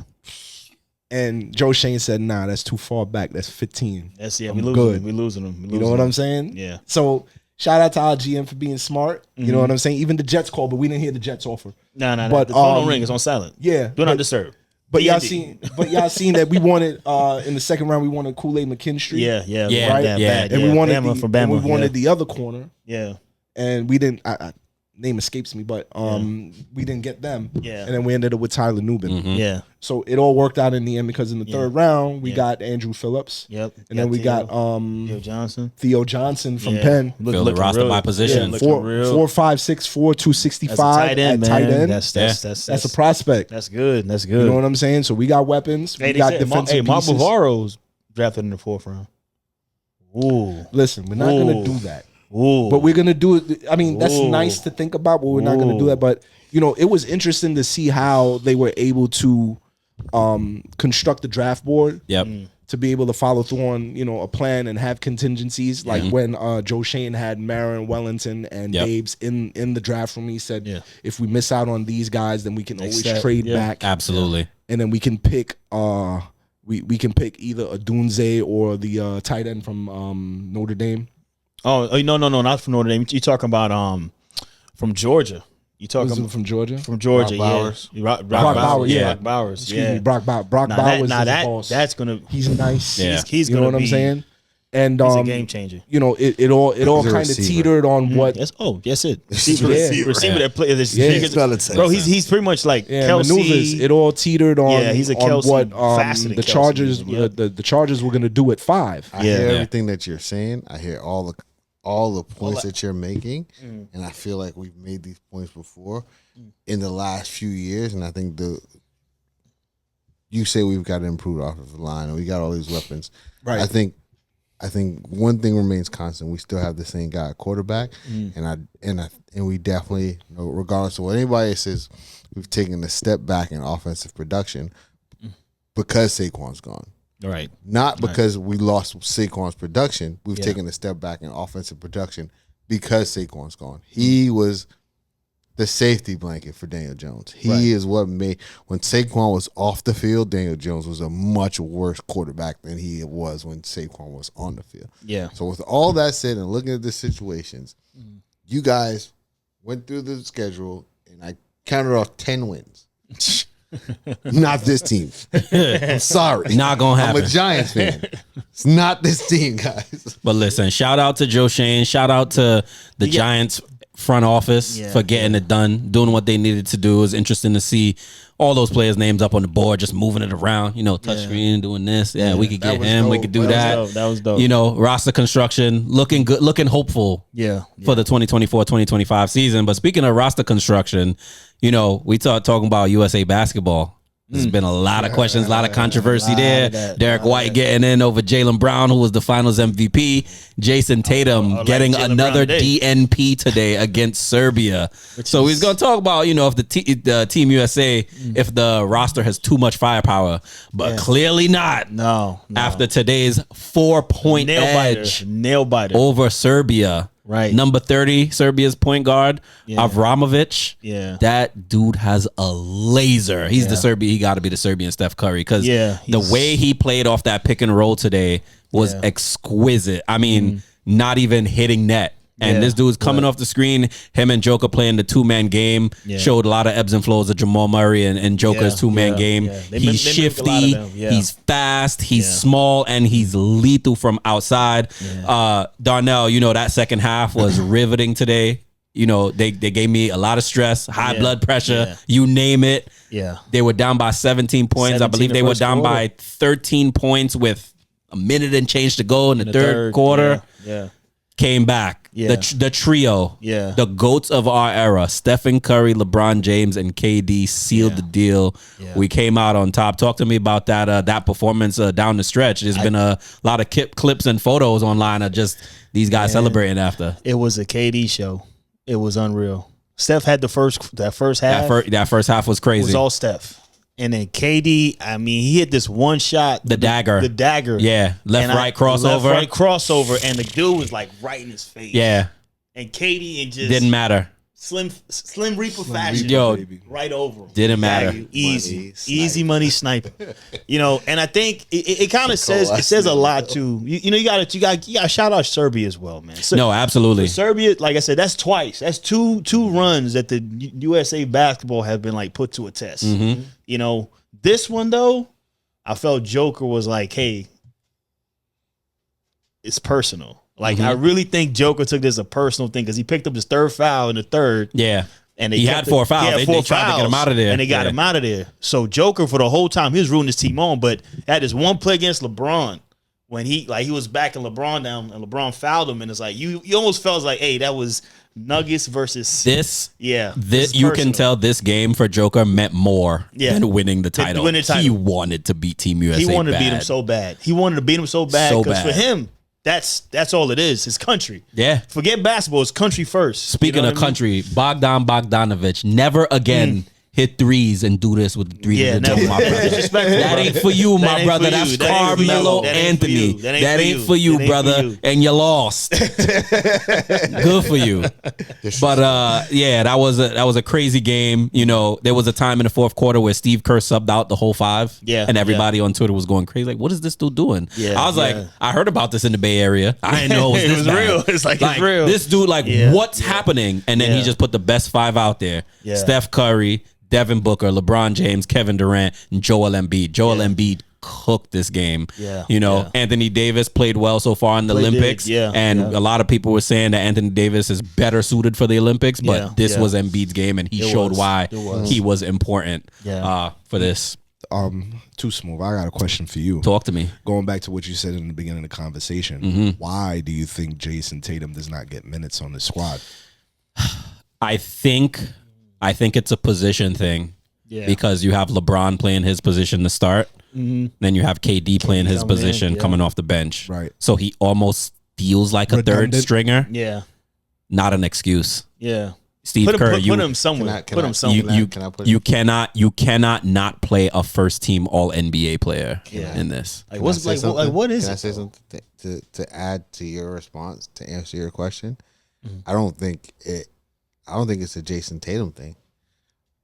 B: And Joe Shane said, nah, that's too far back. That's 15.
D: That's
B: I'm
D: we losing
B: good.
D: him. We losing him.
B: You know what I'm saying?
D: Yeah.
B: So shout out to our GM for being smart. You know what I'm saying? Even the Jets called, but we didn't hear the Jets offer.
D: No.
B: But,
D: The phone don't
B: um,
D: ring. It's on silent.
B: Yeah.
D: Do not disturb.
B: But y'all
D: D&D.
B: seen that we wanted in the second round we wanted Kool-Aid McKinstry.
D: Yeah.
C: Yeah,
B: right?
D: Bad,
C: yeah.
D: bad,
B: And
D: yeah.
B: we wanted
D: Bama from Bama.
B: we wanted the other corner.
D: Yeah.
B: And we didn't name escapes me, but we didn't get them.
D: Yeah.
B: And then we ended up with Tyler Nubin.
D: Yeah.
B: So it all worked out in the end because in the third round we
D: Yeah.
B: got Andrew Phillips.
D: Yep.
B: And then we got
D: Theo Johnson.
B: Theo Johnson from
D: Yeah.
B: Penn.
C: Fill the roster by position.
D: looking
B: 4.56, 265
D: That's a tight end,
B: at
D: man.
B: tight end.
D: That's
B: a prospect.
D: That's good. That's good.
B: You know what I'm saying? So we got weapons.
D: Hey,
B: We
D: they
B: got
D: said
B: defensive
D: Mark
B: pieces.
D: Bavaro's drafted in the 4th round. Ooh.
B: Listen, we're not going to
D: Ooh.
B: do that.
D: Ooh.
B: But we're going to do it. I mean, that's
D: Ooh.
B: nice to think about, but we're not going to do that. But, it was interesting to see how they were able to construct the draft board.
C: Yep.
B: To be able to follow through on, a plan and have contingencies. Like when Joe Shane had Marin, Wellington, and
C: Yep.
B: Babes in the draft room, he said,
D: Yeah.
B: if we miss out on these guys, then we can always
D: step.
B: trade
D: Yeah.
B: back.
C: Absolutely.
B: And then we can pick we can pick either a Dunze or the tight end from Notre Dame.
D: Oh no, not from Notre Dame. You talking about from Georgia? You talking
B: from Georgia?
D: From Georgia,
A: Brock Bowers.
D: Yeah. Brock
B: Bowers, yeah.
D: Brock Bowers.
B: Excuse me, Brock Bowers.
D: Now
B: is a boss.
D: that's gonna.
B: He's nice.
C: Yeah.
D: He's
B: you know
D: gonna
B: what I'm saying? And
D: he's a game changer.
B: You know, it all
A: He's a
B: kind of
A: receiver.
B: teetered on what.
D: Yes. Oh, yes. It
B: Receiver.
D: receiver that play.
A: Bro,
D: He's pretty much like
B: Yeah,
D: Kelsey.
B: maneuvers. It all tetered on,
D: He's a
B: on
D: Kelsey,
B: what
D: faster than
B: the
D: Kelsey
B: Chargers
D: even, yep.
B: the Chargers were going to do at 5.
A: I
D: Yeah.
A: hear
C: Yeah.
A: everything that you're saying. I hear all the points that you're making, and I feel like we've made these points before in the last few years. And I think you say we've got to improve the offensive line, and we got all these weapons.
B: Right.
A: I think one thing remains constant. We still have the same guy at quarterback, and we definitely, regardless of what anybody says, we've taken a step back in offensive production because Saquon's gone.
D: Right.
A: Not because we lost Saquon's production. We've taken a step back in offensive production because Saquon's gone. He was the safety blanket for Daniel Jones. He is what made, when Saquon was off the field, Daniel Jones was a much worse quarterback than he was when Saquon was on the field.
D: Yeah.
A: So with all that said and looking at the situations, you guys went through the schedule and I counted off 10 wins. Not this team. I'm sorry.
C: Not gonna happen.
A: I'm a Giants fan. It's not this team, guys.
C: But listen, shout out to Joe Shane. Shout out to the Giants front office for getting it done, doing what they needed to do. It was interesting to see all those players' names up on the board, just moving it around, touchscreen, doing this. Yeah, we could get him. We could do that.
D: That was dope.
C: Roster construction, looking good, looking hopeful for the 2024-2025 season. But speaking of roster construction, we talking about USA basketball. There's been a lot of questions, a lot of controversy there. Derek White getting in over Jaylen Brown, who was the finals MVP. Jason Tatum getting
D: Jaylen
C: another
D: Brown day.
C: DNP today against Serbia. So he's going to talk about, if the Team USA, if the roster has too much firepower. But clearly not.
D: No.
C: After today's 4-point edge
D: Nail biter.
C: over Serbia.
D: Right.
C: Number 30, Serbia's point guard, Avramovic.
D: Yeah.
C: That dude has a laser. He's the Serbian. He got to be the Serbian Steph Curry because the way he played off that pick and roll today was exquisite. I mean, not even hitting net. And this dude's coming off the screen. Him and Joker playing the 2-man game. Showed a lot of ebbs and flows of Jamal Murray and Joker's 2-man game. He's shifty. He's fast. He's small. And he's lethal from outside. Darnell, that second half was riveting today. They gave me a lot of stress, high blood pressure, you name it.
D: Yeah.
C: They were down by 17 points. I believe they were down by 13 points with a minute and change to go in the third quarter.
D: Yeah.
C: Came back.
D: Yeah.
C: The trio, the GOATs of our era, Stephen Curry, LeBron James, and KD sealed the deal. Yeah. We came out on top. Talk to me about that performance down the stretch. There's been a lot of clips and photos online of just these guys celebrating after.
D: It was a KD show. It was unreal. Steph had that first half.
C: That first half was crazy.
D: It was all Steph. And then KD, he hit this one shot.
C: The dagger. Yeah. Left-right
D: crossover. And the dude was like right in his face.
C: Yeah.
D: And KD just
C: didn't matter.
D: Slim Reaper fashion.
C: Yo,
D: right over him.
C: Didn't matter.
D: Easy money sniper. And I think it kind of says a lot too. You got to shout out Serbia as well, man.
C: No, absolutely.
D: Serbia, like I said, that's twice. That's two runs that the USA basketball have been like put to a test.
C: Mm-hmm.
D: This one though, I felt Joker was like, hey, it's personal. Like, I really think Joker took this as a personal thing because he picked up his third foul in the third.
C: Yeah.
D: And
C: he had 4 fouls. They tried to get him out of there.
D: And they got him out of there. So Joker, for the whole time, he was rooting his team on. But had this one play against LeBron when he was backing LeBron down and LeBron fouled him. And it's like, you almost felt like, hey, that was Nuggets versus
C: this.
D: Yeah.
C: This you can tell this game for Joker meant more than winning the title. He wanted to beat Team USA.
D: He wanted to beat him so bad. Because for him, that's all it is. His country.
C: Yeah.
D: Forget basketball. It's country first.
C: Speaking of country, Bogdan Bogdanovic never again hit threes and do this with the three.
D: Yeah,
C: my brother. That ain't for you, my
D: ain't
C: brother.
D: for
C: That's
D: you. That ain't for you.
C: Carmelo
D: That ain't for
C: Anthony.
D: you. That
C: That ain't for you,
D: That ain't
C: brother.
D: for you.
C: And you lost. Good for you. But yeah, that was a crazy game. You know, there was a time in the fourth quarter where Steve Kerr subbed out the whole five.
D: Yeah,
C: and everybody on Twitter was going crazy. Like, what is this dude doing?
D: Yeah,
C: I was like, I heard about this in the Bay Area. I didn't know it was
D: It
C: this
D: was
C: bad.
D: real. It's like it's real.
C: This dude, like, what's happening? And then he just put the best five out there.
D: Yeah.
C: Steph Curry, Devin Booker, LeBron James, Kevin Durant, and Joel Embiid. Joel Embiid cooked this game.
D: Yeah.
C: You know,
D: Yeah.
C: Anthony Davis played well so far in the
D: Played
C: Olympics.
D: big. Yeah.
C: And
D: Yeah.
C: a lot of people were saying that Anthony Davis is better suited for the Olympics, but
D: Yeah.
C: this
D: Yeah.
C: was Embiid's game, and he
D: It
C: showed
D: was.
C: why
D: It was.
C: he was important
D: Yeah.
C: for this.
B: Too smooth. I got a question for you.
C: Talk to me.
B: Going back to what you said in the beginning of the conversation, why do you think Jason Tatum does not get minutes on the squad?
C: I think it's a position thing.
D: Yeah.
C: Because you have LeBron playing his position to start, then you have KD playing his
D: coming in,
C: position
D: yeah.
C: coming off the bench.
B: Right.
C: So he almost feels like a third
B: Redundant.
C: stringer.
D: Yeah.
C: Not an excuse.
D: Yeah.
C: Steve
D: Put him,
C: Kerr,
D: put, put him somewhere. Put him somewhere.
C: you cannot not play a first team All NBA player
D: Yeah.
C: in this.
D: Like, what's like what is
A: Can I
D: it?
A: say something to add to your response to answer your question?
D: Mm-hmm.
A: I don't think it's a Jason Tatum thing.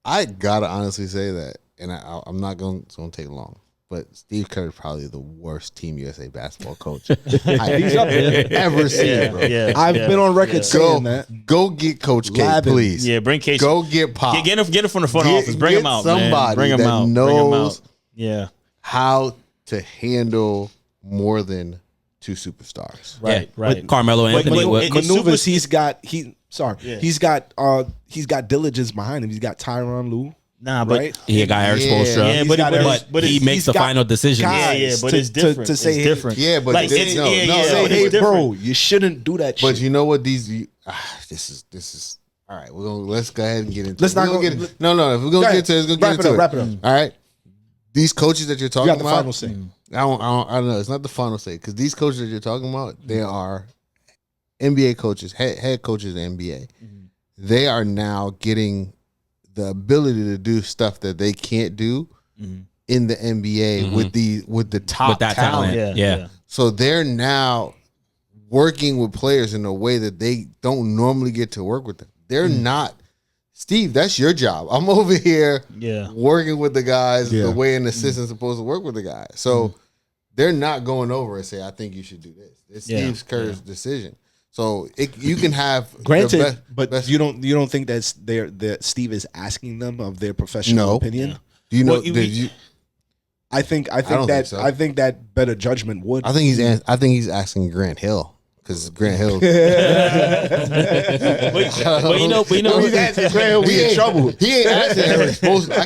A: I gotta honestly say that, and I'm not going to take long. But Steve Kerr is probably the worst Team USA basketball coach I've ever seen, bro.
D: Yeah.
B: I've been on record saying that.
A: Go get Coach K,
B: Labbing.
A: please.
D: Yeah, bring Case.
A: Go get Pop.
D: Get him from the front
A: Get-
D: office. Bring
A: get
D: him out.
A: somebody
D: man. Bring him
A: that
D: out. Bring him
A: knows-
D: out. Yeah.
A: How to handle more than two superstars.
D: Right.
C: Yeah.
D: Right.
C: Carmelo Anthony.
D: but it-
B: Maneuvers.
D: super-
B: He's got diligence behind him. He's got Tyronn Lue.
D: Nah, but
B: Right?
C: he got Eric
A: Yeah.
C: Spoelstra.
D: Yeah,
B: He's
D: but
B: got
D: it's-
B: Eric-
D: but
C: he
D: it's-
C: makes
B: he's
C: the
B: got
C: final decision.
B: guys
D: yeah, but
B: to-
D: it's different.
B: to say,
D: it's different.
A: Yeah, but
D: like,
A: this-
D: it's,
A: no,
D: yeah,
A: no,
D: yeah,
A: say,
D: it's
B: hey,
D: different.
B: bro, you shouldn't do that
A: But
B: shit.
A: you know what? This is all right. Let's go ahead and get into.
B: Let's
A: it.
B: not
A: We're gonna
B: go-
A: get it. No. If we're gonna
B: Go
A: get to it, let's go
B: Wrap
A: get
B: it
A: into
B: up,
A: it.
B: wrap it up.
A: All right. These coaches that you're
B: You
A: talking
B: got the
A: about,
B: final say.
A: I don't know. It's not the final say because these coaches that you're talking about, they are NBA coaches, head coaches in the NBA. They are now getting the ability to do stuff that they can't do in the NBA with the top
C: With that
A: talent.
C: talent.
D: Yeah.
C: Yeah.
A: So they're now working with players in a way that they don't normally get to work with them. They're not. Steve, that's your job. I'm over here
D: Yeah.
A: working with the guys
B: Yeah.
A: the way an assistant's supposed to work with the guys. So they're not going over and say, I think you should do this. It's
D: Yeah.
A: Steve Kerr's decision. So you can have
B: Granted,
A: the
B: but
A: best-
B: you don't think that Steve is asking them of their professional
A: No.
B: opinion?
A: do you know?
D: Well,
B: I think
A: don't think
B: that
A: so.
B: I think that better judgment would.
A: I think he's asking Grant Hill because Grant Hill.
D: But you know,
A: he's asking Grant Hill. We in trouble. He ain't asking Eric Spoelstra.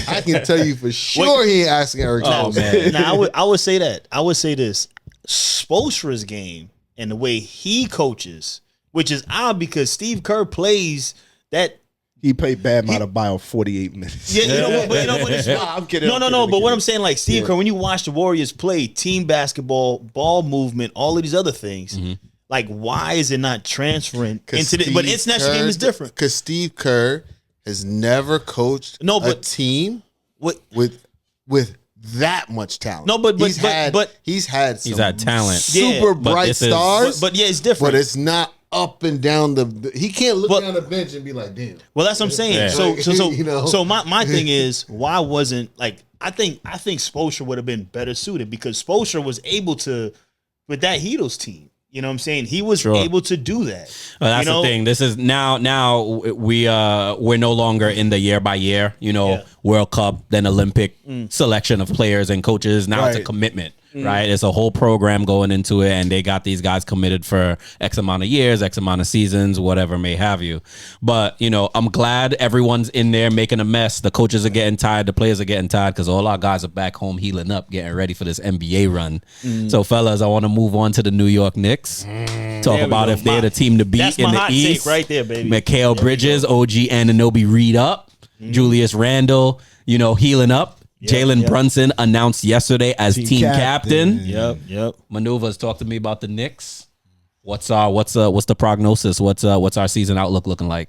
A: I can tell you for sure he ain't asking Eric
C: Oh,
A: Spoelstra.
C: man.
D: Now I would say that. I would say this. Spoelstra's game and the way he coaches, which is odd because Steve Kerr plays that.
B: He paid Bam Adebayo 48 minutes.
D: Yeah, you know, but it's
B: I'm kidding.
D: No. But what I'm saying, like Steve Kerr, when you watch the Warriors play team basketball, ball movement, all of these other things, like why is it not transferring into the? But international game is different.
A: Because Steve Kerr has never coached
D: No,
A: a
D: but-
A: team
D: What?
A: with that much talent.
D: No, but
A: he's had some
C: had talent.
A: super
D: Yeah,
C: but
A: bright
C: this is-
A: stars.
D: But yeah, it's different.
A: But it's not up and down the. He can't look
D: But-
A: down the bench and be like, "Damn."
D: Well, that's what I'm saying.
C: Yeah.
D: So
A: You know?
D: so my thing is why wasn't like I think Spoelstra would have been better suited because Spoelstra was able to with that Heatles team. You know what I'm saying? He was
C: Sure.
D: able to do that.
C: Well, that's
D: you know?
C: the thing. This is now we're no longer in the year by year,
D: Yeah.
C: World Cup, then Olympic selection of players and coaches. Now it's a
B: Right.
C: commitment, right? It's a whole program going into it, and they got these guys committed for X amount of years, X amount of seasons, whatever may have you. But I'm glad everyone's in there making a mess. The coaches are getting tired, the players are getting tired because all our guys are back home healing up, getting ready for this NBA run. So, fellas, I want to move on to the New York Knicks. Talk
D: There we
C: about
D: go.
C: if they're the team to beat
D: That's
C: in
D: my
C: the
D: hot
C: East.
D: take right there, baby.
C: Mikal Bridges, OG Anunoby Reed up, Julius Randle, healing up. Jalen Brunson announced yesterday as team captain.
D: Yep.
C: Maneuvers, talk to me about the Knicks. What's the prognosis? What's our season outlook looking like?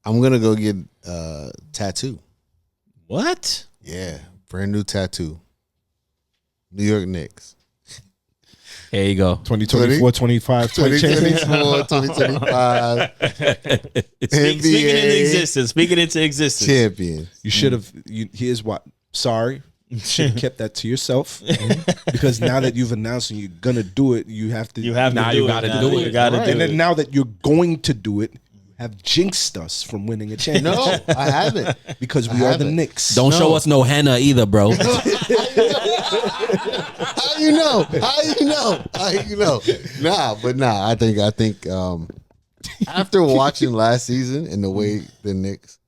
A: I'm gonna go get tattoo.
D: What?
A: Yeah, brand new tattoo. New York Knicks.
C: Here you go.
B: 2024, 25,
A: 2024, 2025
D: Speaking into existence. Speaking into existence.
A: champion.
B: You should have. Here's what. Sorry, you should have kept that to yourself because now that you've announced and you're gonna do it, you have to.
D: You have
C: Now
D: to
C: you
D: do
C: gotta
D: it.
C: do
D: You
C: it.
D: gotta
B: and
D: do
B: then
D: it.
B: now that you're going to do it, you have jinxed us from winning a championship.
A: No, I haven't.
B: because we are the
A: haven't.
B: Knicks.
C: Don't show us no henna either, bro.
A: How you know? How you know? How you know? Nah. I think after watching last season and the way the Knicks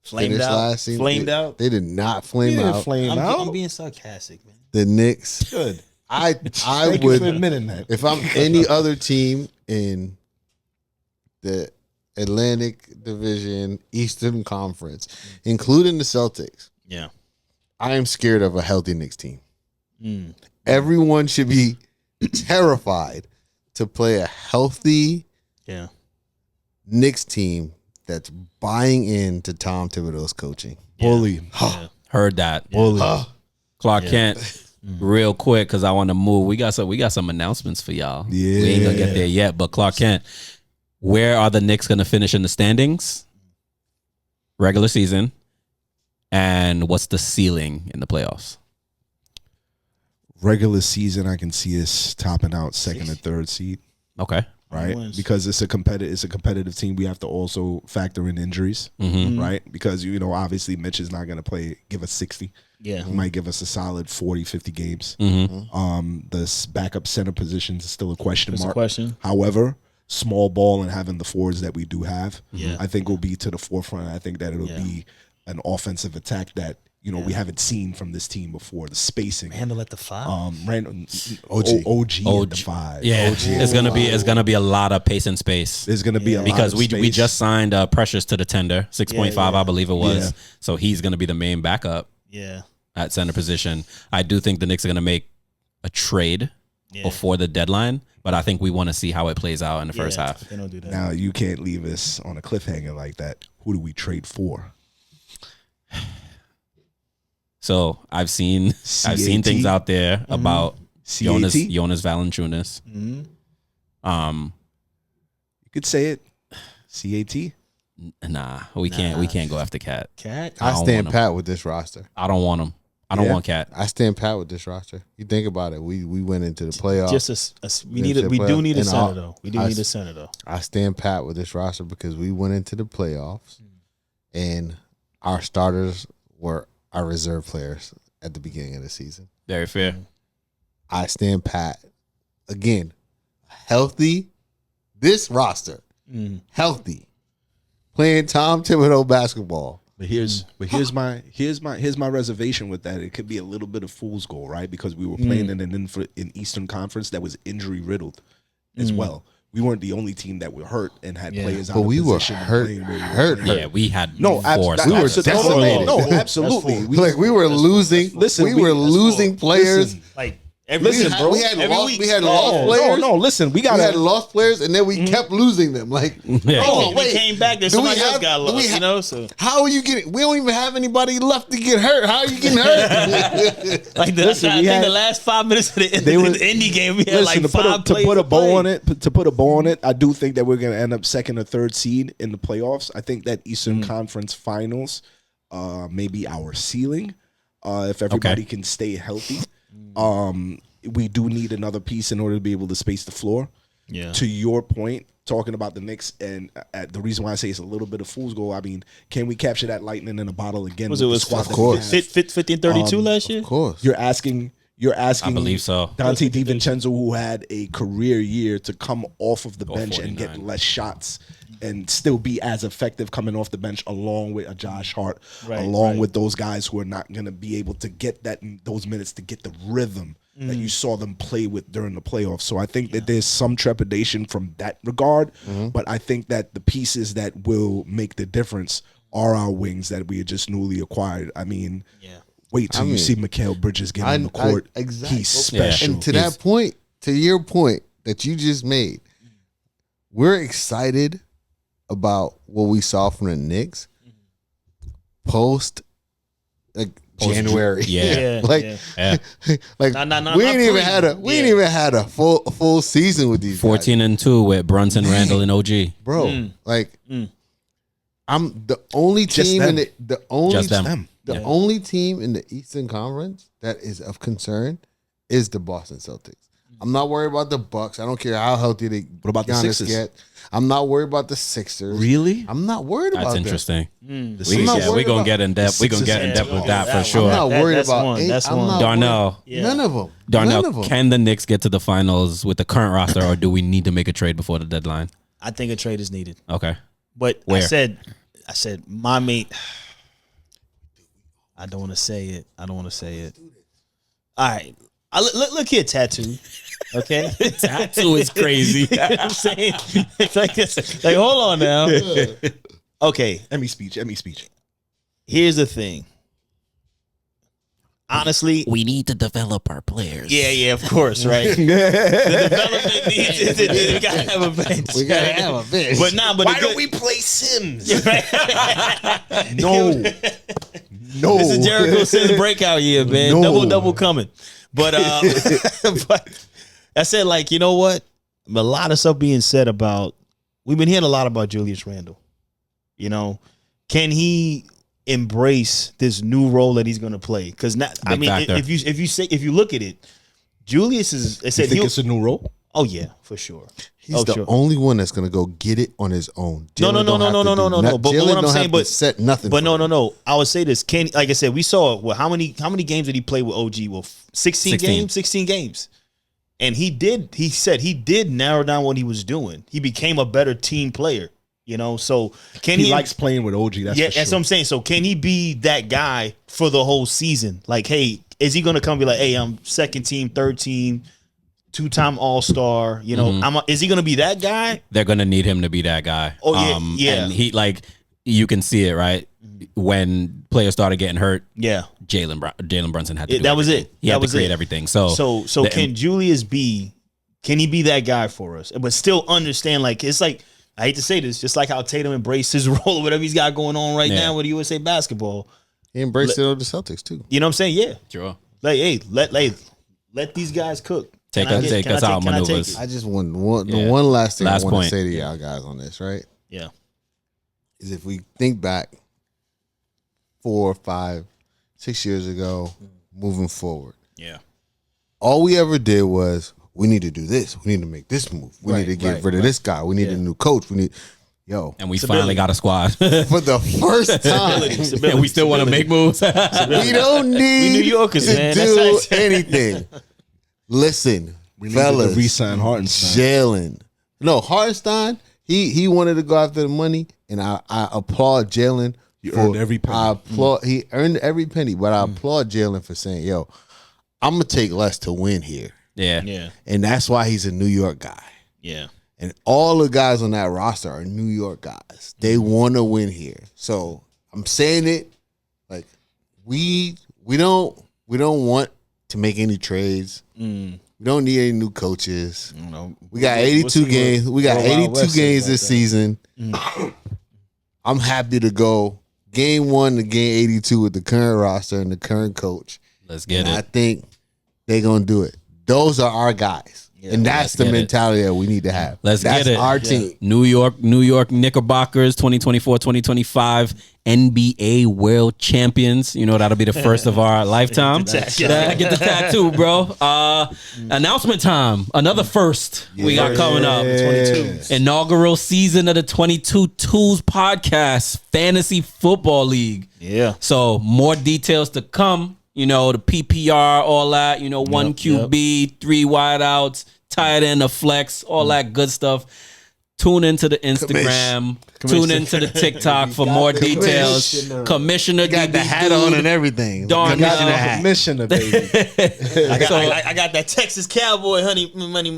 D: Flamed
A: finished
D: out.
A: last season,
D: Flamed out.
A: They did not flame
B: You didn't
A: out.
B: flame
D: I'm
B: out.
D: being sarcastic, man.
A: The Knicks.
B: Good.
A: I
B: Thank you
A: would
B: for admitting that.
A: if I'm any other team in the Atlantic Division, Eastern Conference, including the Celtics,
D: Yeah.
A: I am scared of a healthy Knicks team. Everyone should be terrified to play a healthy
D: Yeah.
A: Knicks team that's buying into Tom Thibodeau's coaching.
B: Bully.
C: Heard that.
B: Bully.
C: Clark Kent, real quick, because I want to move. We got some announcements for y'all.
B: Yeah.
C: We ain't gonna get there yet, but Clark Kent, where are the Knicks gonna finish in the standings? Regular season, and what's the ceiling in the playoffs?
B: Regular season, I can see us topping out second or third seed.
C: Okay.
B: Right,
D: Wins.
B: because it's a competitive team. We have to also factor in injuries, right? Because obviously Mitch is not going to give us 60.
D: Yeah.
B: He might give us a solid 40, 50 games.
C: Mm-hmm.
B: The backup center position is still a question
D: That's a
B: mark.
D: question.
B: However, small ball and having the forwards that we do have,
D: Yeah.
B: I think will be to the forefront. I think that it'll
D: Yeah.
B: be an offensive attack that we haven't seen from this team before. The spacing.
D: Handle at the 5.
B: Random
A: OG.
B: OG at the 5.
C: Yeah,
B: OG.
C: it's gonna be a lot of pace and space.
B: There's gonna be a lot
C: Because
B: of
C: we
B: space.
C: just signed Precious to the tender, 6.5, I believe it was.
B: Yeah.
C: So he's gonna be the main backup
D: Yeah.
C: at center position. I do think the Knicks are gonna make a trade before the deadline, but I think we want to see how it plays out in the first half.
D: They don't do that.
B: Now you can't leave us on a cliffhanger like that. Who do we trade for?
C: So I've seen
B: CAT?
C: things out there about
B: CAT?
C: Jonas Valanciunas.
B: You could say it. CAT.
C: Nah, we can't go after Cat.
D: Cat.
C: I
A: I
C: don't
A: stand
C: want him.
A: pat with this roster.
C: I don't want him. I don't
B: Yeah.
C: want Cat.
A: I stand pat with this roster. You think about it. We went into the playoffs.
D: Just we do need a
A: And
D: center though. We do need a center though.
A: I stand pat with this roster because we went into the playoffs and our starters were our reserve players at the beginning of the season.
C: Very fair.
A: I stand pat. Again, healthy, this roster, healthy, playing Tom Thibodeau basketball.
B: But here's my reservation with that. It could be a little bit of fool's goal, right? Because we were playing in an Eastern Conference that was injury riddled as well. We weren't the only team that were hurt and had players out
A: But
B: of
A: we were
B: position and
A: hurt.
B: playing where we were
A: Hurt.
B: playing.
C: Yeah, we had
B: No,
C: four
A: we were
C: starters.
A: decimated.
B: no, absolutely.
A: Like we were losing.
B: Listen,
A: we were losing players.
B: Listen,
D: Like
B: Listen, bro.
A: We had
D: Every
A: lost.
D: week.
A: We had lost players.
B: No, listen. We
A: We had
B: gotta.
A: lost players, and then we kept losing them. Like,
C: Yeah.
A: oh
D: we
A: wait,
D: came back. Then
A: do we
D: somebody else
A: have-
D: got
A: do
D: lost.
A: we ha-
D: You know, so
A: how are you getting? We don't even have anybody left to get hurt. How are you getting hurt?
D: like the,
B: Listen,
D: I
B: we
D: think
B: had-
D: the last 5 minutes of the,
B: They were-
D: the indie game, we had
B: Listen,
D: like
B: to
D: five players
B: put a bow
D: play.
B: on it. To put a bow on it, I do think that we're going to end up second or third seed in the playoffs. I think that Eastern Conference Finals, may be our ceiling, if everybody can stay healthy. We do need another piece in order to be able to space the floor.
D: Yeah.
B: To your point, talking about the Knicks, and the reason why I say it's a little bit of fool's goal. I mean, can we capture that lightning in a bottle again?
D: Was
B: with
D: it
B: the
D: was
B: squad
A: of
B: that we
A: course.
B: have?
D: 50 and 32 last year?
A: Of course.
B: You're asking.
C: I believe so.
B: Dante DiVincenzo, who had a career year, to come off of the bench and get
C: 49.
B: less shots and still be as effective coming off the bench, along with a Josh Hart, along with those guys who are not going to be able to get those minutes to get the rhythm that you saw them play with during the playoffs. So I think that there's some trepidation from that regard, but I think that the pieces that will make the difference are our wings that we had just newly acquired. I mean, wait till you see Mikal Bridges get on the court.
A: exactly.
B: He's special.
A: And to that point, to your point that you just made, we're excited about what we saw from the Knicks post January.
C: Yeah.
A: like
C: Yeah.
A: like we ain't even had a full season with these
C: 14-2 with Brunson, Randall, and OG.
A: bro. I'm the only team in the only
C: Just them.
A: the only team in the Eastern Conference that is of concern is the Boston Celtics. I'm not worried about the Bucks. I don't care how healthy they.
B: What about the Sixers?
A: get. I'm not worried about the Sixers.
B: Really?
A: I'm not worried about
C: That's
A: them.
C: interesting.
A: worried
C: We're gonna
A: about
C: get in depth. We're gonna get in depth with that for sure.
A: I'm not worried
D: That's
A: about
D: one. That's
A: I'm
D: one.
A: not
C: Darnell.
A: worried- None of them. None of
C: Darnell,
A: them.
C: can the Knicks get to the finals with the current roster, or do we need to make a trade before the deadline?
D: I think a trade is needed.
C: Okay.
D: But
C: Where?
D: I said my mate. I don't want to say it. All right. Look here, Tattoo. Okay?
C: Tattoo is crazy.
D: You know what I'm saying? It's like this. Like, hold on now. Okay.
B: Let me speech.
D: Here's the thing. Honestly,
C: We need to develop our players.
D: yeah, of course, right? The development needs we gotta have a bench.
A: We gotta have a bench.
D: But nah, but
B: Why don't we play Sims? No.
D: This is Jericho Sims breakout year, man.
B: No.
D: Double coming. But but I said, like, you know what? A lot of stuff being said about, we've been hearing a lot about Julius Randle. You know, can he embrace this new role that he's going to play? Because I mean,
C: factor.
D: if you look at it, Julius is. It
B: You
D: said
B: think it's a new role?
D: oh yeah, for sure.
A: He's the
D: sure.
A: only one that's gonna go get it on his own.
D: No.
A: Jalen don't have to do
D: But
A: Jalen
D: what I'm
A: don't
D: saying,
A: have to set nothing.
D: But
A: for him.
D: no. I would say this. Like I said, we saw how many games did he play with OG? Well, 16 games, 16 games. And he said he did narrow down what he was doing. He became a better team player, you know? So can
B: He likes playing with OG. That's for
D: that's
B: sure.
D: what I'm saying. So can he be that guy for the whole season? Like, hey, is he going to come be like, hey, I'm second team, third team, 2-time All-Star, you know? Is he going to be that guy?
C: They're gonna need him to be that guy.
D: Oh, yeah.
C: And he, like, you can see it, right? When players started getting hurt,
D: Yeah.
C: Jalen Brunson had to do
D: That was
C: everything.
D: it.
C: He
D: That
C: had to
D: was
C: create
D: it.
C: everything. So
D: Can Julius can he be that guy for us? But still understand, like, it's like, I hate to say this, just like how Tatum embraced his role or whatever he's got going on right now with USA basketball.
A: He embraced it on the Celtics too.
D: You know what I'm saying? Yeah.
C: Sure.
D: Like, hey, let these guys cook.
C: Take
D: Can I
C: us
D: can I
C: out
D: can I take
C: maneuvers.
D: it?
A: I just want one
C: Yeah.
A: the one last thing
C: Last
A: I want
C: point.
A: to say to y'all guys on this, right?
D: Yeah.
A: Is if we think back 4, 5, 6 years ago, moving forward.
C: Yeah.
A: All we ever did was we need to do this. We need to make this move. We need to get rid of this guy. We need a new coach. We need
C: And we finally got a squad.
A: for the first time.
C: And we still want to make moves.
A: We don't need
D: New Yorkers,
A: to
D: man.
A: do
D: That's nice.
A: anything. Listen,
B: We need
A: fellas,
B: to re-sign Hartenstein.
A: Jalen. No, Hartenstein, he wanted to go after the money, and I applaud Jalen.
B: He earned every penny.
A: I applaud. He earned every penny, but I applaud Jalen for saying, "Yo, I'm gonna take less to win here,"
C: Yeah.
D: Yeah.
A: and that's why he's a New York guy.
D: Yeah.
A: And all the guys on that roster are New York guys. They want to win here. So I'm saying it like we don't want to make any trades. We don't need any new coaches. We got 82 games. We got 82 games this season. I'm happy to go game 1 to game 82 with the current roster and the current coach.
C: Let's get
A: And I
C: it.
A: think they're gonna do it. Those are our guys. And that's the
C: get it.
A: mentality that we need to have.
C: Let's
A: that's
C: get it.
A: our team.
C: New York Knickerbockers 2024-2025 NBA World Champions. You know, that'll be the first of our lifetime. Get the tattoo, bro. Announcement time. Another first we got coming up.
D: 22.
C: Inaugural season of the 22 Tools podcast, Fantasy Football League.
D: Yeah.
C: So more details to come. You know, the PPR, all that, you know, 1 QB, 3 wideouts, tight end, a flex, all that good stuff. Tune into the Instagram, tune into the TikTok for more details. Commissioner
A: Got the
C: DB
A: hat
C: dude.
A: on and everything.
C: Darn
A: Commissioner
C: now.
A: hat.
B: Commissioner, baby.
D: I got that Texas Cowboy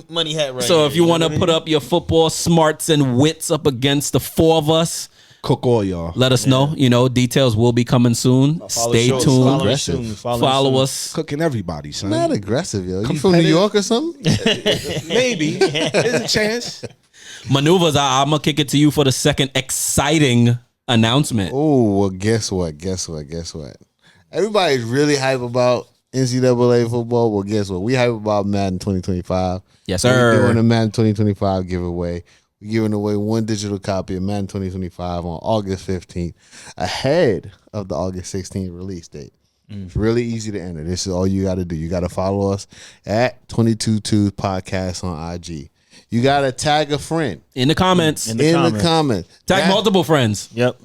D: money hat right
C: So
D: here,
C: if you want
D: know
C: to
D: what I
C: put
D: mean?
C: up your football smarts and wits up against the 4 of us,
B: Cook all y'all.
C: let us know. You know, details will be coming soon. Stay
D: Follow
C: tuned.
D: me soon.
C: Follow
D: me soon.
C: us.
B: Cooking everybody, son.
A: Not aggressive, yo. You from New York or something?
B: Maybe. There's a chance.
C: Maneuvers, I'm going to kick it to you for the second exciting announcement.
A: Oh, well, guess what? Everybody's really hype about NCAA football. Well, guess what? We hype about Madden 2025.
C: Yes,
A: We're
C: sir.
A: doing a Madden 2025 giveaway. We're giving away one digital copy of Madden 2025 on August 15th, ahead of the August 16th release date. It's really easy to enter. This is all you got to do. You got to follow us at 222 Podcast on IG. You got to tag a friend
C: In the comments.
A: in the comments.
C: Tag multiple friends.
D: Yep.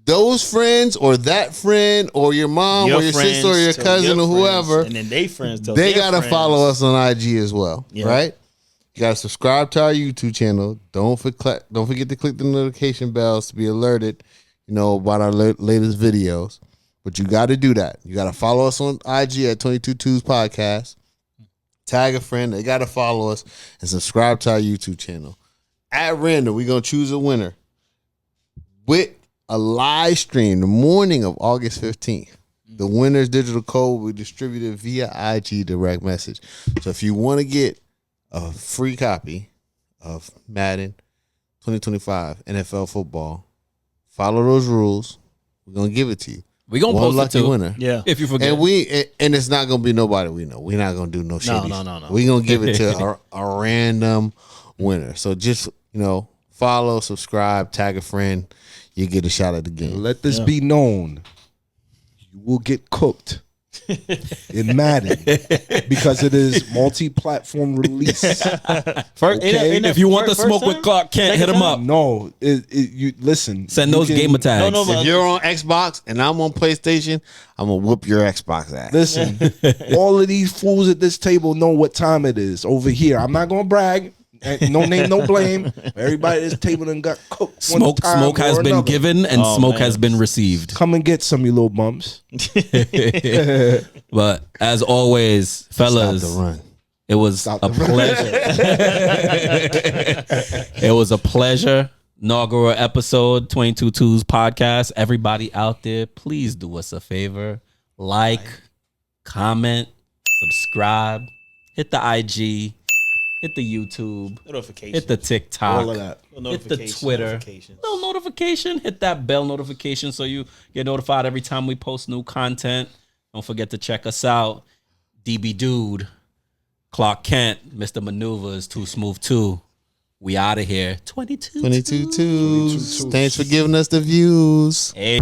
A: Those friends or that friend or your mom or your sister or your
D: tell
A: cousin or
D: friends,
A: whoever,
D: and then they friends tell
A: they
D: their
A: got to
D: friends.
A: follow us on IG as well,
D: Yeah.
A: right? You got to subscribe to our YouTube channel. Don't forget to click the notification bells to be alerted, about our latest videos. But you got to do that. You got to follow us on IG at 222 Podcast. Tag a friend. They got to follow us and subscribe to our YouTube channel. At random, we're going to choose a winner with a live stream the morning of August 15th. The winner's digital code will be distributed via IG direct message. So if you want to get a free copy of Madden 2025 NFL football, follow those rules. We're going to give it to you.
C: We're going to
A: One
C: post
A: lucky
C: it too.
A: winner.
D: Yeah.
C: If you forget.
A: And it's not going to be nobody we know. We're not going to do no shit.
D: no.
A: We're going to give it to a random winner. So just, follow, subscribe, tag a friend. You get a shot at the game.
B: Let this be known. You will get cooked in Madden because it is multi-platform release.
C: If you want to smoke with Clark Kent, hit him up.
B: No, you listen.
C: Send
B: you
C: those
B: can-
C: gamer tags.
D: No,
A: If you're on Xbox and I'm on PlayStation, I'm going to whoop your Xbox ass.
B: Listen, all of these fools at this table know what time it is over here. I'm not gonna brag. No name, no blame. Everybody at this table done got cooked.
C: Smoke has
B: or
C: been
B: another.
C: given and
D: Oh,
C: smoke
D: man.
C: has been received.
B: Come and get some, you little bumps.
C: But as always, fellas,
A: Stop the run.
C: it was
B: Stop
C: a
B: the run.
C: pleasure. It was a pleasure. Inaugural episode 222's podcast. Everybody out there, please do us a favor. Like, comment, subscribe, hit the IG, hit the YouTube,
D: Notifications.
C: hit the TikTok,
B: All of that.
C: hit the Twitter. Little notification. Hit that bell notification so you get notified every time we post new content. Don't forget to check us out. DB Dude, Clark Kent, Mr. Maneuvers, Too Smooth 2. We out of here. 22.
A: 22 twos. Thanks for giving us the views.
C: Hey.